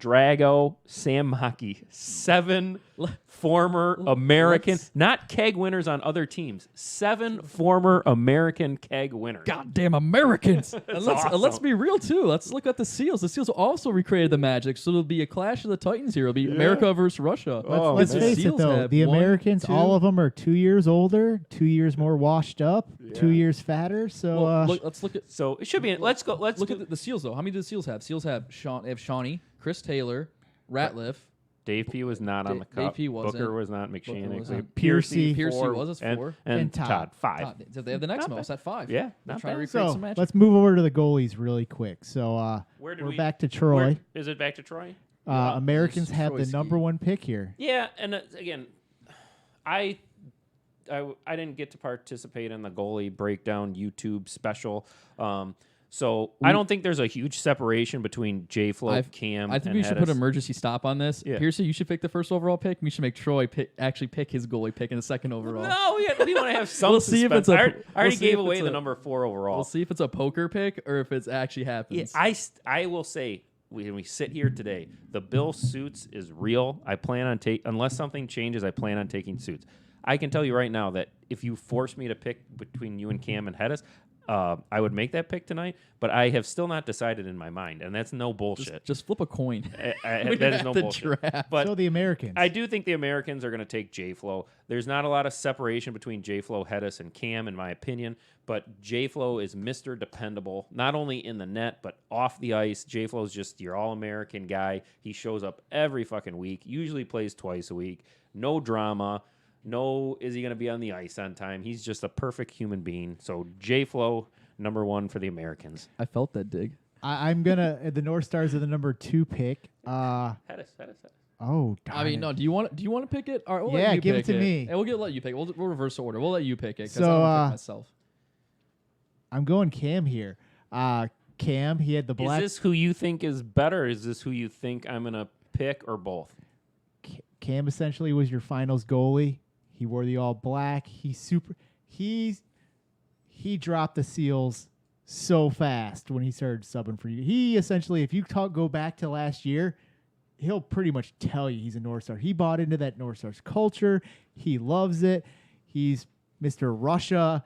Drago, Sam Mackey, 7 former American, not keg winners on other teams, 7 former American keg winners. Goddamn Americans! And awesome. let's be real too. Let's look at the Seals. The Seals also recreated the Magic, so it'll be a clash of the Titans here. It'll be America versus Russia. Let's The face it, Seals though. have The 1, Americans, 2 all of them are 2 years older, 2 years more washed up, 2 years fatter. So let's look at. So it should be. Let's go. Let's Look do at the Seals though. How many do the Seals have? Seals have They have Shawnee, Chris Taylor, Ratliff. Dave P was not on the cup. Dave P wasn't. Booker was not. Booker McShannon. wasn't. Piercy Piercy 4, was 4. and Todd. Todd 5. So they have the next Not most at 5. Yeah, They're not trying to bad. recreate So some magic. let's move over to the goalies really quick. So Where we're back to Troy. Is it back to Troy? Americans have the Troy's number key. 1 pick here. Yeah, and again, I didn't get to participate in the goalie breakdown YouTube special. So I don't think there's a huge separation between J-Flo, Cam, I think and we should put Hedis. an emergency stop on this. Yeah. Piercy, you should pick the first overall pick. We should make Troy actually pick his goalie pick in the second overall. No, we want to have some We'll see if suspense. it's a- I we'll already see gave if away it's the a- number 4 overall. We'll see if it's a poker pick or if it actually happens. Yeah, I will say when we sit here today, the Bill Suits is real. I plan on unless something changes, I plan on taking Suits. I can tell you right now that if you force me to pick between you and Cam and Hedis, I would make that pick tonight, but I have still not decided in my mind, and that's no bullshit. Just flip a coin. That is no bullshit. But So the Americans. I do think the Americans are going to take J-Flo. There's not a lot of separation between J-Flo, Hedis, and Cam, in my opinion, but J-Flo is Mr. Dependable, not only in the net, but off the ice. J-Flo is just your all-American guy. He shows up every fucking week, usually plays twice a week, no drama. No, is he going to be on the ice on time? He's just a perfect human being. So J-Flo, number 1 for the Americans. I felt that dig. I'm gonna the North Stars are the number 2 pick. Hedis. Oh, darn I mean, it. no. Do you want to pick it? Or we'll Yeah, let you give it pick to me. And we'll let you pick it. We'll reverse the order. We'll let you pick it because So, I want to pick myself. I'm going Cam here. Cam, he had the black. Is this who you think is better? Is this who you think I'm going to pick, or both? Cam essentially was your finals goalie. He wore the all black. He dropped the Seals so fast when he started subbing for you. He essentially, if you go back to last year, he'll pretty much tell you he's a North Star. He bought into that North Stars culture. He loves it. He's Mr. Russia,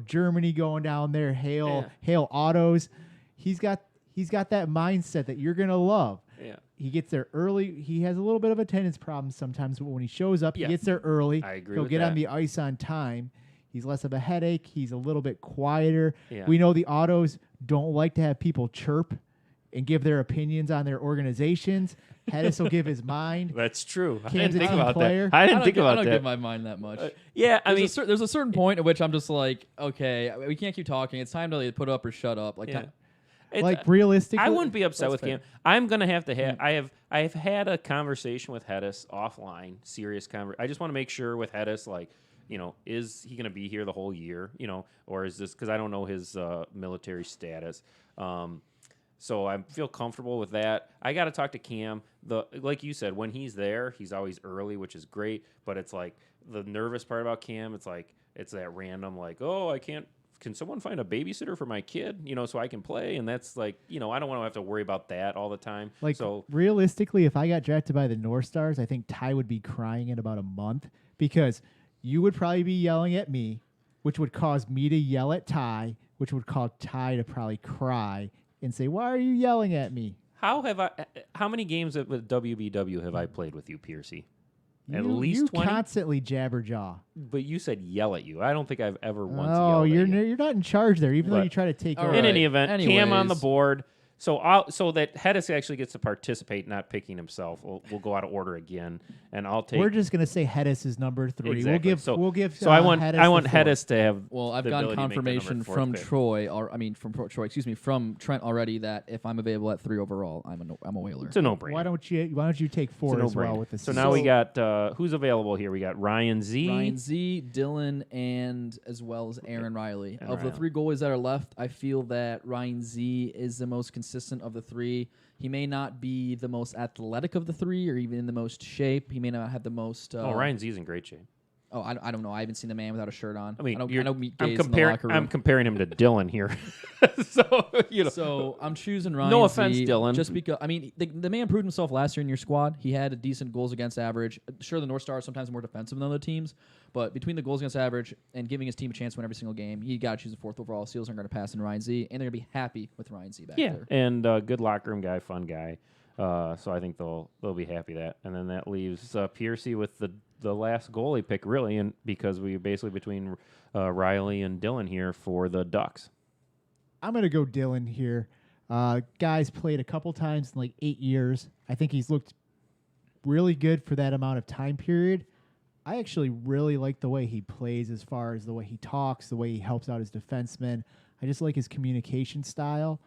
Germany going down there, hail autos. He's got that mindset that you're gonna love. Yeah. He gets there early. He has a little bit of attendance problems sometimes, but when he shows up, Yeah. he gets there early. I agree He'll with get on that. the ice on time. He's less of a headache. He's a little bit quieter. Yeah. We know the Autos don't like to have people chirp and give their opinions on their organizations. Hedis will give his mind. That's true. I Kansas didn't think team about player. that. I didn't think I about don't that. give my mind that much. Yeah, I mean, There's a certain point at which I'm just like, okay, we can't keep talking. It's time to like, put up or shut up. Like, yeah. Like realistically, I wouldn't be upset That's with fair. Cam. I'm gonna have to have. I've had a conversation with Hedis offline, serious conversation. I just want to make sure with Hedis, like, is he gonna be here the whole year? Or is this because I don't know his military status. So I feel comfortable with that. I got to talk to Cam. Like you said, when he's there, he's always early, which is great. But it's like the nervous part about Cam. It's like it's that random, like, oh, I can't. Can someone find a babysitter for my kid? So I can play. And that's like, I don't want to have to worry about that all the time. Like, so realistically, if I got drafted by the North Stars, I think Ty would be crying in about a month because you would probably be yelling at me, which would cause me to yell at Ty, which would cause Ty to probably cry and say, "Why are you yelling at me?" how many games with WBW have I played with you, Piercy? At least you 20. constantly jabberjaw. But you said yell at you. I don't think I've ever once Oh, yelled at you. you're not in charge there, even though But- you try to take All over. In right. any event, Cam on the Anyways. board. So that Hedis actually gets to participate, not picking himself. We'll go out of order again, and I'll take. We're just gonna say Hedis is number 3. Exactly. We'll give. So I want Hedis I want the 4. Hedis to have. well, I've the gotten ability to make the confirmation number 4th from pick. from Trent already that if I'm available at 3 overall, I'm a Whaler. It's a no-brainer. Why don't you take 4 It's a as well no-brainer. with the So now we got who's available here? We got Ryan Z. Ryan Z, Dylan, and as well as Aaron Riley. And Of the Riley. 3 goalies that are left, I feel that Ryan Z is the most consistent of the 3. He may not be the most athletic of the 3 or even in the most shape. He may not have the most. Ryan Z's in great shape. Oh, I don't know. I haven't seen the man without a shirt on. I mean, I you're- don't meet I'm gays in the locker room. I'm comparing him to Dylan here. So So I'm choosing Ryan. No offense, Z Dylan. Just because the man proved himself last year in your squad. He had a decent goals against average. Sure, the North Stars sometimes more defensive than other teams, but between the goals against average and giving his team a chance to win every single game, you got to choose the 4th overall. Seals aren't going to pass in Ryan Z, and they're going to be happy with Ryan Z back yeah, there. and good locker room guy, fun guy. So I think they'll be happy that, and then that leaves Piercy with the last goalie pick really, and because we basically between Riley and Dylan here for the Ducks. I'm gonna go Dylan here. Guy's played a couple times in like 8 years. I think he's looked really good for that amount of time period. I actually really like the way he plays as far as the way he talks, the way he helps out his defensemen. I just like his communication style.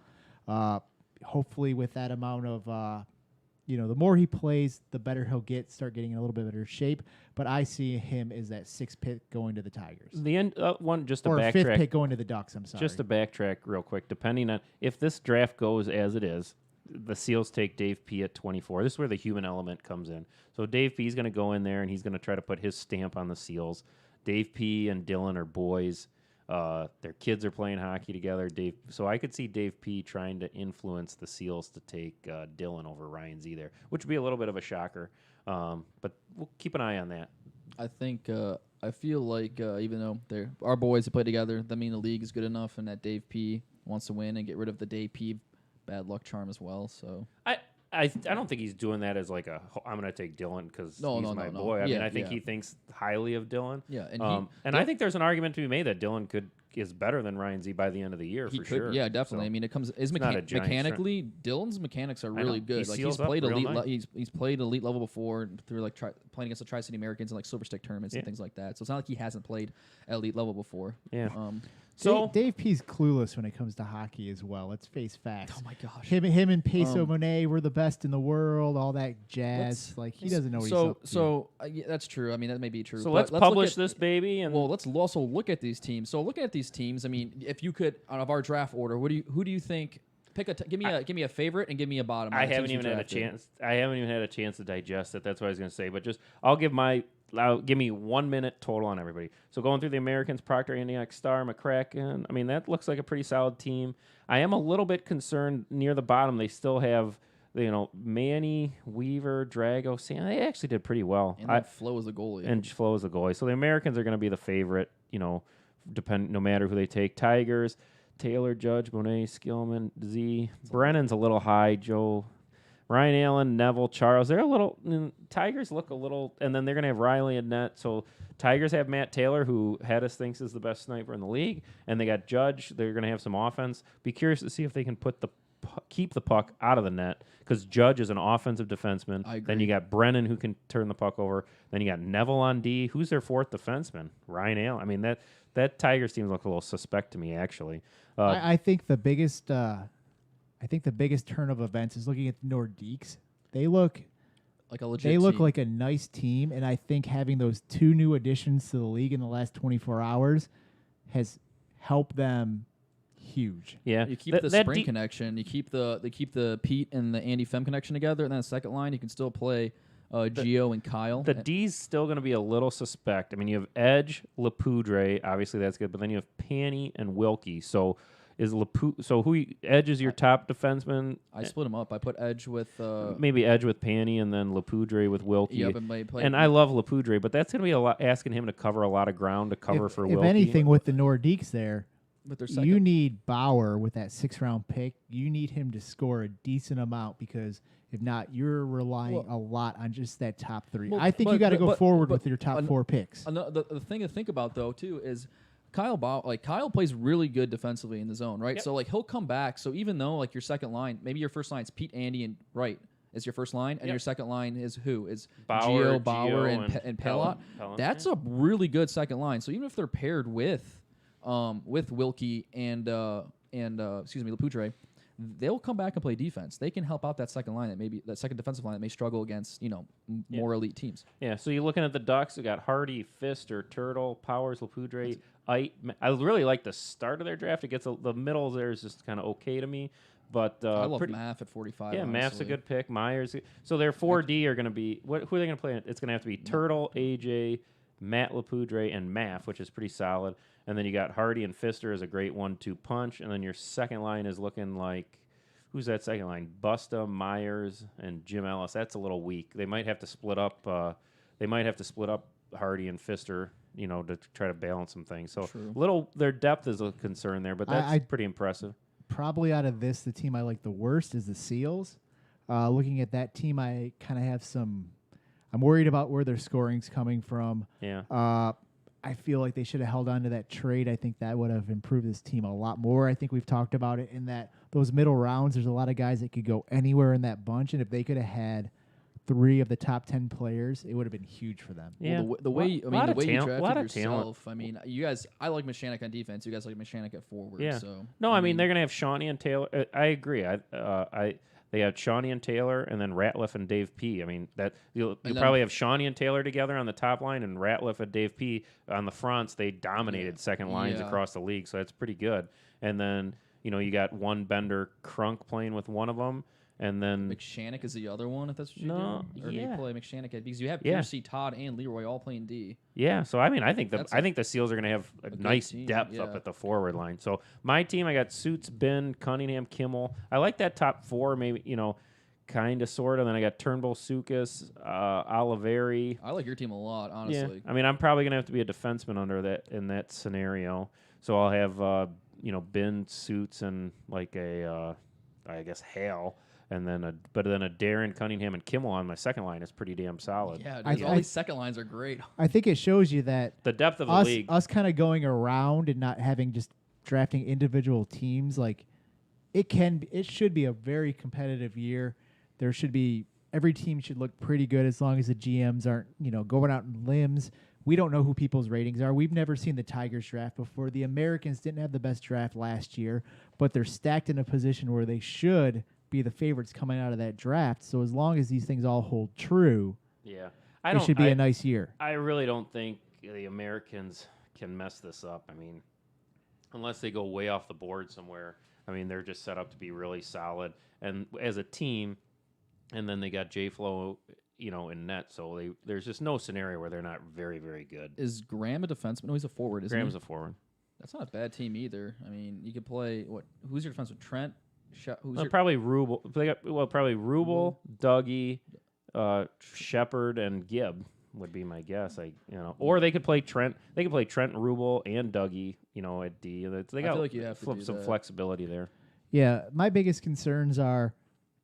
Hopefully with that amount of, the more he plays, the better he'll start getting in a little bit better shape. But I see him as that 6th pick going to the Tigers. The end one just to Or backtrack. 5th pick going to the Ducks, I'm sorry. Just to backtrack real quick, depending on if this draft goes as it is, the Seals take Dave P at 24. This is where the human element comes in. So Dave P is going to go in there and he's going to try to put his stamp on the Seals. Dave P and Dylan are boys. Their kids are playing hockey together. So I could see Dave P trying to influence the Seals to take Dylan over Ryan Z there, which would be a little bit of a shocker. But we'll keep an eye on that. I think I feel like even though they're our boys that play together, that mean the league is good enough, and that Dave P wants to win and get rid of the Dave P bad luck charm as well. So I don't think he's doing that as like I'm going to take Dylan because he's my no. boy. I mean, Yeah, I think yeah. he thinks highly of Dylan. Yeah, and I think there's an argument to be made that Dylan is better than Ryan Z by the end of the year he for could, sure. yeah, definitely. So, I mean, it comes not a giant mechanically. Dylan's mechanics are really know. good. He Like seals he's up played real elite. nice. He's played elite level before through like playing against the Tri-City Americans and like Silver Stick tournaments and Yeah. things like that. So it's not like he hasn't played at elite level before. Yeah. So Dave P's clueless when it comes to hockey as well. Let's face facts. Oh my gosh. Him and Peso Monet were the best in the world. All that jazz. Like he doesn't know what he's up to. So yeah, that's true. I mean, that may be true. So but let's look publish at- this baby and Well, let's also look at these teams. So looking at these teams, I mean, if you could out of our draft order, who do you think? Give me a favorite and give me a bottom. I of the haven't teams even you had a drafted. chance. I haven't even had a chance to digest it. That's what I was going to say. But give me 1 minute total on everybody. So going through the Americans: Proctor, Antioch Star, McCracken. I mean, that looks like a pretty solid team. I am a little bit concerned near the bottom. They still have Manny, Weaver, Drago, Sam. They actually did pretty well. And then Flo is the goalie. And Flo is the goalie. So the Americans are going to be the favorite. No matter who they take. Tigers, Taylor, Judge, Monet, Skillman, Z. Brennan's a little high. Joe Ryan Allen, Neville, Charles. They're a little. Tigers look a little, and then they're going to have Riley and net. So Tigers have Matt Taylor, who Hedis thinks is the best sniper in the league, and they got Judge. They're going to have some offense. Be curious to see if they can keep the puck out of the net, because Judge is an offensive defenseman. I agree. Then you got Brennan, who can turn the puck over. Then you got Neville on D. Who's their fourth defenseman? Ryan Allen. I mean, that Tigers team looks a little suspect to me, actually. I think the biggest turn of events is looking at the Nordiques. They look like a legit They look team. like a nice team, and I think having those 2 new additions to the league in the last 24 hours has helped them huge. Yeah, You keep the spring connection. You keep the Pete and the Andy Fem connection together, and then the second line you can still play Gio and Kyle. The D's still going to be a little suspect. I mean, you have Edge, Lepoudre, obviously that's good, but then you have Panny and Wilkie. So Edge is your top defenseman? I split them up. I put Edge with maybe Edge with Panny and then Lepoudre with Wilkie. Yep, and I love Lepoudre, but that's going to be a lot, asking him to cover a lot of ground to cover for Wilkie. If anything, with the Nordiques there, with their you need Bauer with that 6th-round pick. You need him to score a decent amount, because if not, you're relying a lot on just that top 3. Well, I think you got to go forward with your top 4 picks. The thing to think about though too is Kyle plays really good defensively in the zone, right? Yep. So he'll come back. So even though your second line, maybe your first line is Pete, Andy, and Wright is your first line, and your second line is who? Is Bauer, Gio, and Pelot. That's a really good second line. So even if they're paired with Wilkie and Lepoudre, they'll come back and play defense. They can help out that second line that second defensive line that may struggle against more elite teams. Yeah, so you're looking at the Ducks. We got Hardy, Fister, Turtle, Powers, Lepoudre, I really like the start of their draft. It gets the middle there is just kind of okay to me, but I love Math at 45. Yeah, honestly. Math's a good pick. Myers. So their 4D are going to be who are they going to play? It's going to have to be Turtle, AJ, Matt Lepoudre, and Math, which is pretty solid. And then you got Hardy and Fister as a great 1-2 punch. And then your second line is looking like, who's that second line? Busta, Myers, and Jim Ellis. That's a little weak. They might have to split up. Hardy and Fister, to try to balance some things. So their depth is a concern there, but that's pretty impressive. Probably out of this, the team I like the worst is the Seals. Looking at that team, I kind of have I'm worried about where their scoring's coming from. Yeah. I feel like they should have held on to that trade. I think that would have improved this team a lot more. I think we've talked about it in that those middle rounds, there's a lot of guys that could go anywhere in that bunch, and if they could have had 3 of the top 10 players, it would have been huge for them. Yeah. Well, the way you drafted yourself. Talent. I mean, you guys. I like Mashanik on defense. You guys like Mashanik at forward. Yeah. So no, I mean they're gonna have Shawnee and Taylor. I agree. They have Shawnee and Taylor, and then Ratliff and Dave P. I mean that you'll probably have Shawnee and Taylor together on the top line, and Ratliff and Dave P. on the fronts. They dominated second lines across the league, so that's pretty good. And then you got one Bender Crunk playing with one of them. And then McShannock is the other one, if that's what you do. Or do you play McShannock because you have Piercy, Todd, and Leroy all playing D. Yeah, so I mean, I think the Seals are going to have a nice depth up at the forward line. So my team, I got Suits, Ben, Cunningham, Kimmel. I like that top 4, maybe kind of sort of. Then I got Turnbull, Sukas, Oliveri. I like your team a lot, honestly. Yeah. I mean, I'm probably going to have to be a defenseman under that in that scenario. So I'll have Ben, Suits, and like I guess Hale. And then a Darren, Cunningham, and Kimmel on my second line is pretty damn solid. Yeah, all these second lines are great. I think it shows you that the depth of the league. Us kind of going around and not having just drafting individual teams, like it should be a very competitive year. Every team should look pretty good as long as the GMs aren't going out in limbs. We don't know who people's ratings are. We've never seen the Tigers draft before. The Americans didn't have the best draft last year, but they're stacked in a position where they should be the favorites coming out of that draft. So as long as these things all hold true, it should be a nice year. I really don't think the Americans can mess this up. I mean, unless they go way off the board somewhere. I mean, they're just set up to be really solid. And as a team, and then they got J-Flo, in net. So there's just no scenario where they're not very, very good. Is Graham a defenseman? No, he's a forward, isn't he? Graham's a forward. That's not a bad team either. I mean, you could play, who's your defenseman? Trent? Probably Rubel. Probably Rubel, Dougie, Shepard, and Gibb would be my guess. Or they could play Trent. They could play Trent, Rubel, and Dougie. At D. They got I feel like you have to do some that. flexibility there. Yeah, my biggest concerns are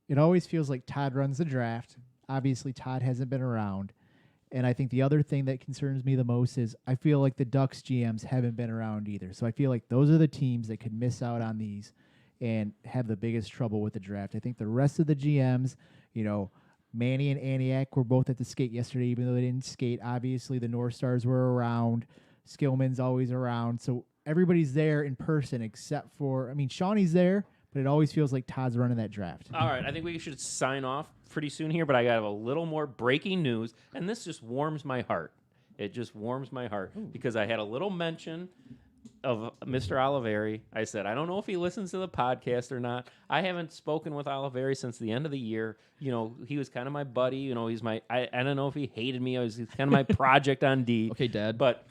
it always feels like Todd runs the draft. Obviously, Todd hasn't been around. And I think the other thing that concerns me the most is I feel like the Ducks GMs haven't been around either. So I feel like those are the teams that could miss out on these and have the biggest trouble with the draft. I think the rest of the GMs, Manny and Aniak were both at the skate yesterday, even though they didn't skate. Obviously, the North Stars were around. Skillman's always around. So everybody's there in person except for, Shawnee's there, but it always feels like Todd's running that draft. All right, I think we should sign off pretty soon here, but I got a little more breaking news, and this just warms my heart. It just warms my heart because I had a little mention of Mr. Oliveri. I said, I don't know if he listens to the podcast or not. I haven't spoken with Oliveri since the end of the year. He was kind of my buddy. He's my, I don't know if he hated me. He's kind of my project on D. Okay, Dad. But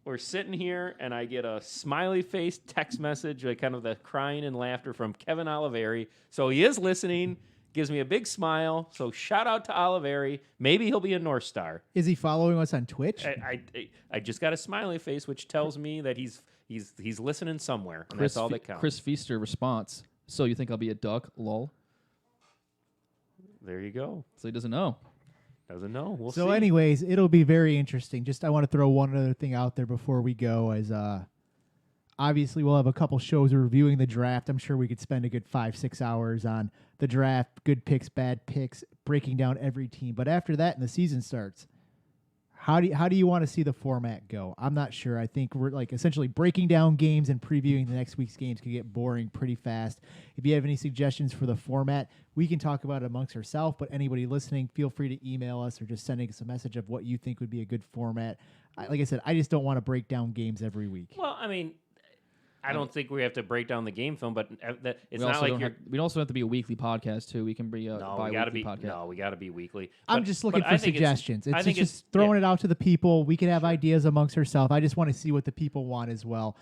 we're sitting here, and I get a smiley face text message, like kind of the crying and laughter from Kevin Oliveri. So he is listening. Gives me a big smile. So shout out to Oliveri. Maybe he'll be a North Star. Is he following us on Twitch? I just got a smiley face, which tells me that he's listening somewhere. And that's all that counts. Chris Feaster response. So you think I'll be a Duck? Lol. There you go. So he doesn't know. Doesn't know. We'll see. So anyways, it'll be very interesting. Just I want to throw one other thing out there before we go as obviously we'll have a couple shows reviewing the draft. I'm sure we could spend a good 5-6 hours on the draft, good picks, bad picks, breaking down every team. But after that and the season starts, how do you want to see the format go? I'm not sure. I think we're essentially breaking down games and previewing the next week's games could get boring pretty fast. If you have any suggestions for the format, we can talk about it amongst ourselves, but anybody listening, feel free to email us or just sending us a message of what you think would be a good format. Like I said, I just don't want to break down games every week. Well, I don't think we have to break down the game film, but it's we not like we also have to be a weekly podcast too. We can be a bi-weekly podcast. No, we got to be weekly. I'm just looking for suggestions. It's just throwing it out to the people. We could have ideas amongst ourselves. I just want to see what the people want as well.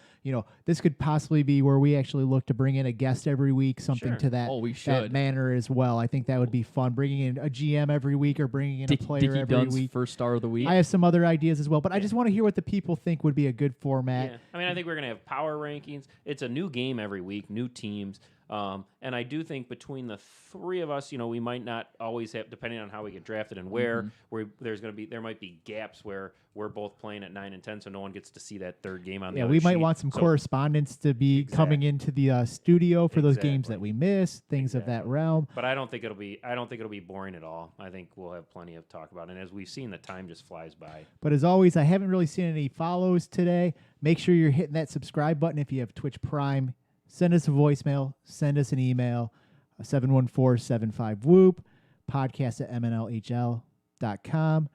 This could possibly be where we actually look to bring in a guest every week, something to that, that manner as well. I think that would be fun. Bringing in a GM every week or bringing in a player Dickie every Dunn's week. First star of the week. I have some other ideas as well, but I just want to hear what the people think would be a good format. Yeah. I think we're going to have power rankings. It's a new game every week, new teams. And I do think between the three of us, we might not always have, depending on how we get drafted and where there might be gaps where we're both playing at 9 and 10, so no one gets to see that third game on the other we might sheet. want some correspondents to be coming into the studio for those games that we missed, things of that realm. But I don't think it'll be boring at all. I think we'll have plenty of talk about it. And as we've seen, the time just flies by. But as always, I haven't really seen any follows today. Make sure you're hitting that subscribe button if you have Twitch Prime. Send us a voicemail. Send us an email. 714-75-WHOOP. Podcast at MNLHL.com.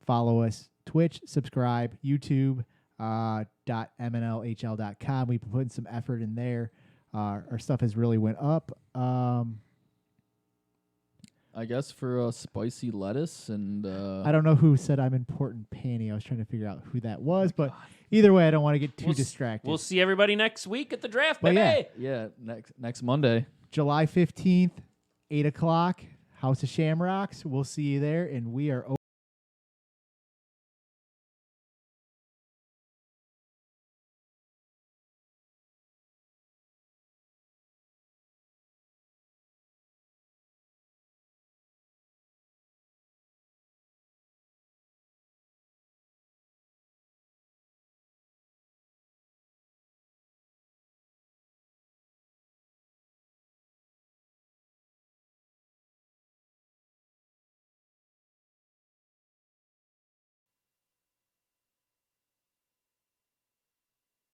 Follow us. Twitch, subscribe. YouTube. .mnlhl.com. We've been putting some effort in there. Our stuff has really went up. I guess for spicy lettuce and I don't know who said I'm important panty. I was trying to figure out who that was, but either way, I don't want to get too distracted. We'll see everybody next week at the draft, But baby. yeah, next Monday, July 15th, 8 o'clock, House of Shamrocks. We'll see you there, and we are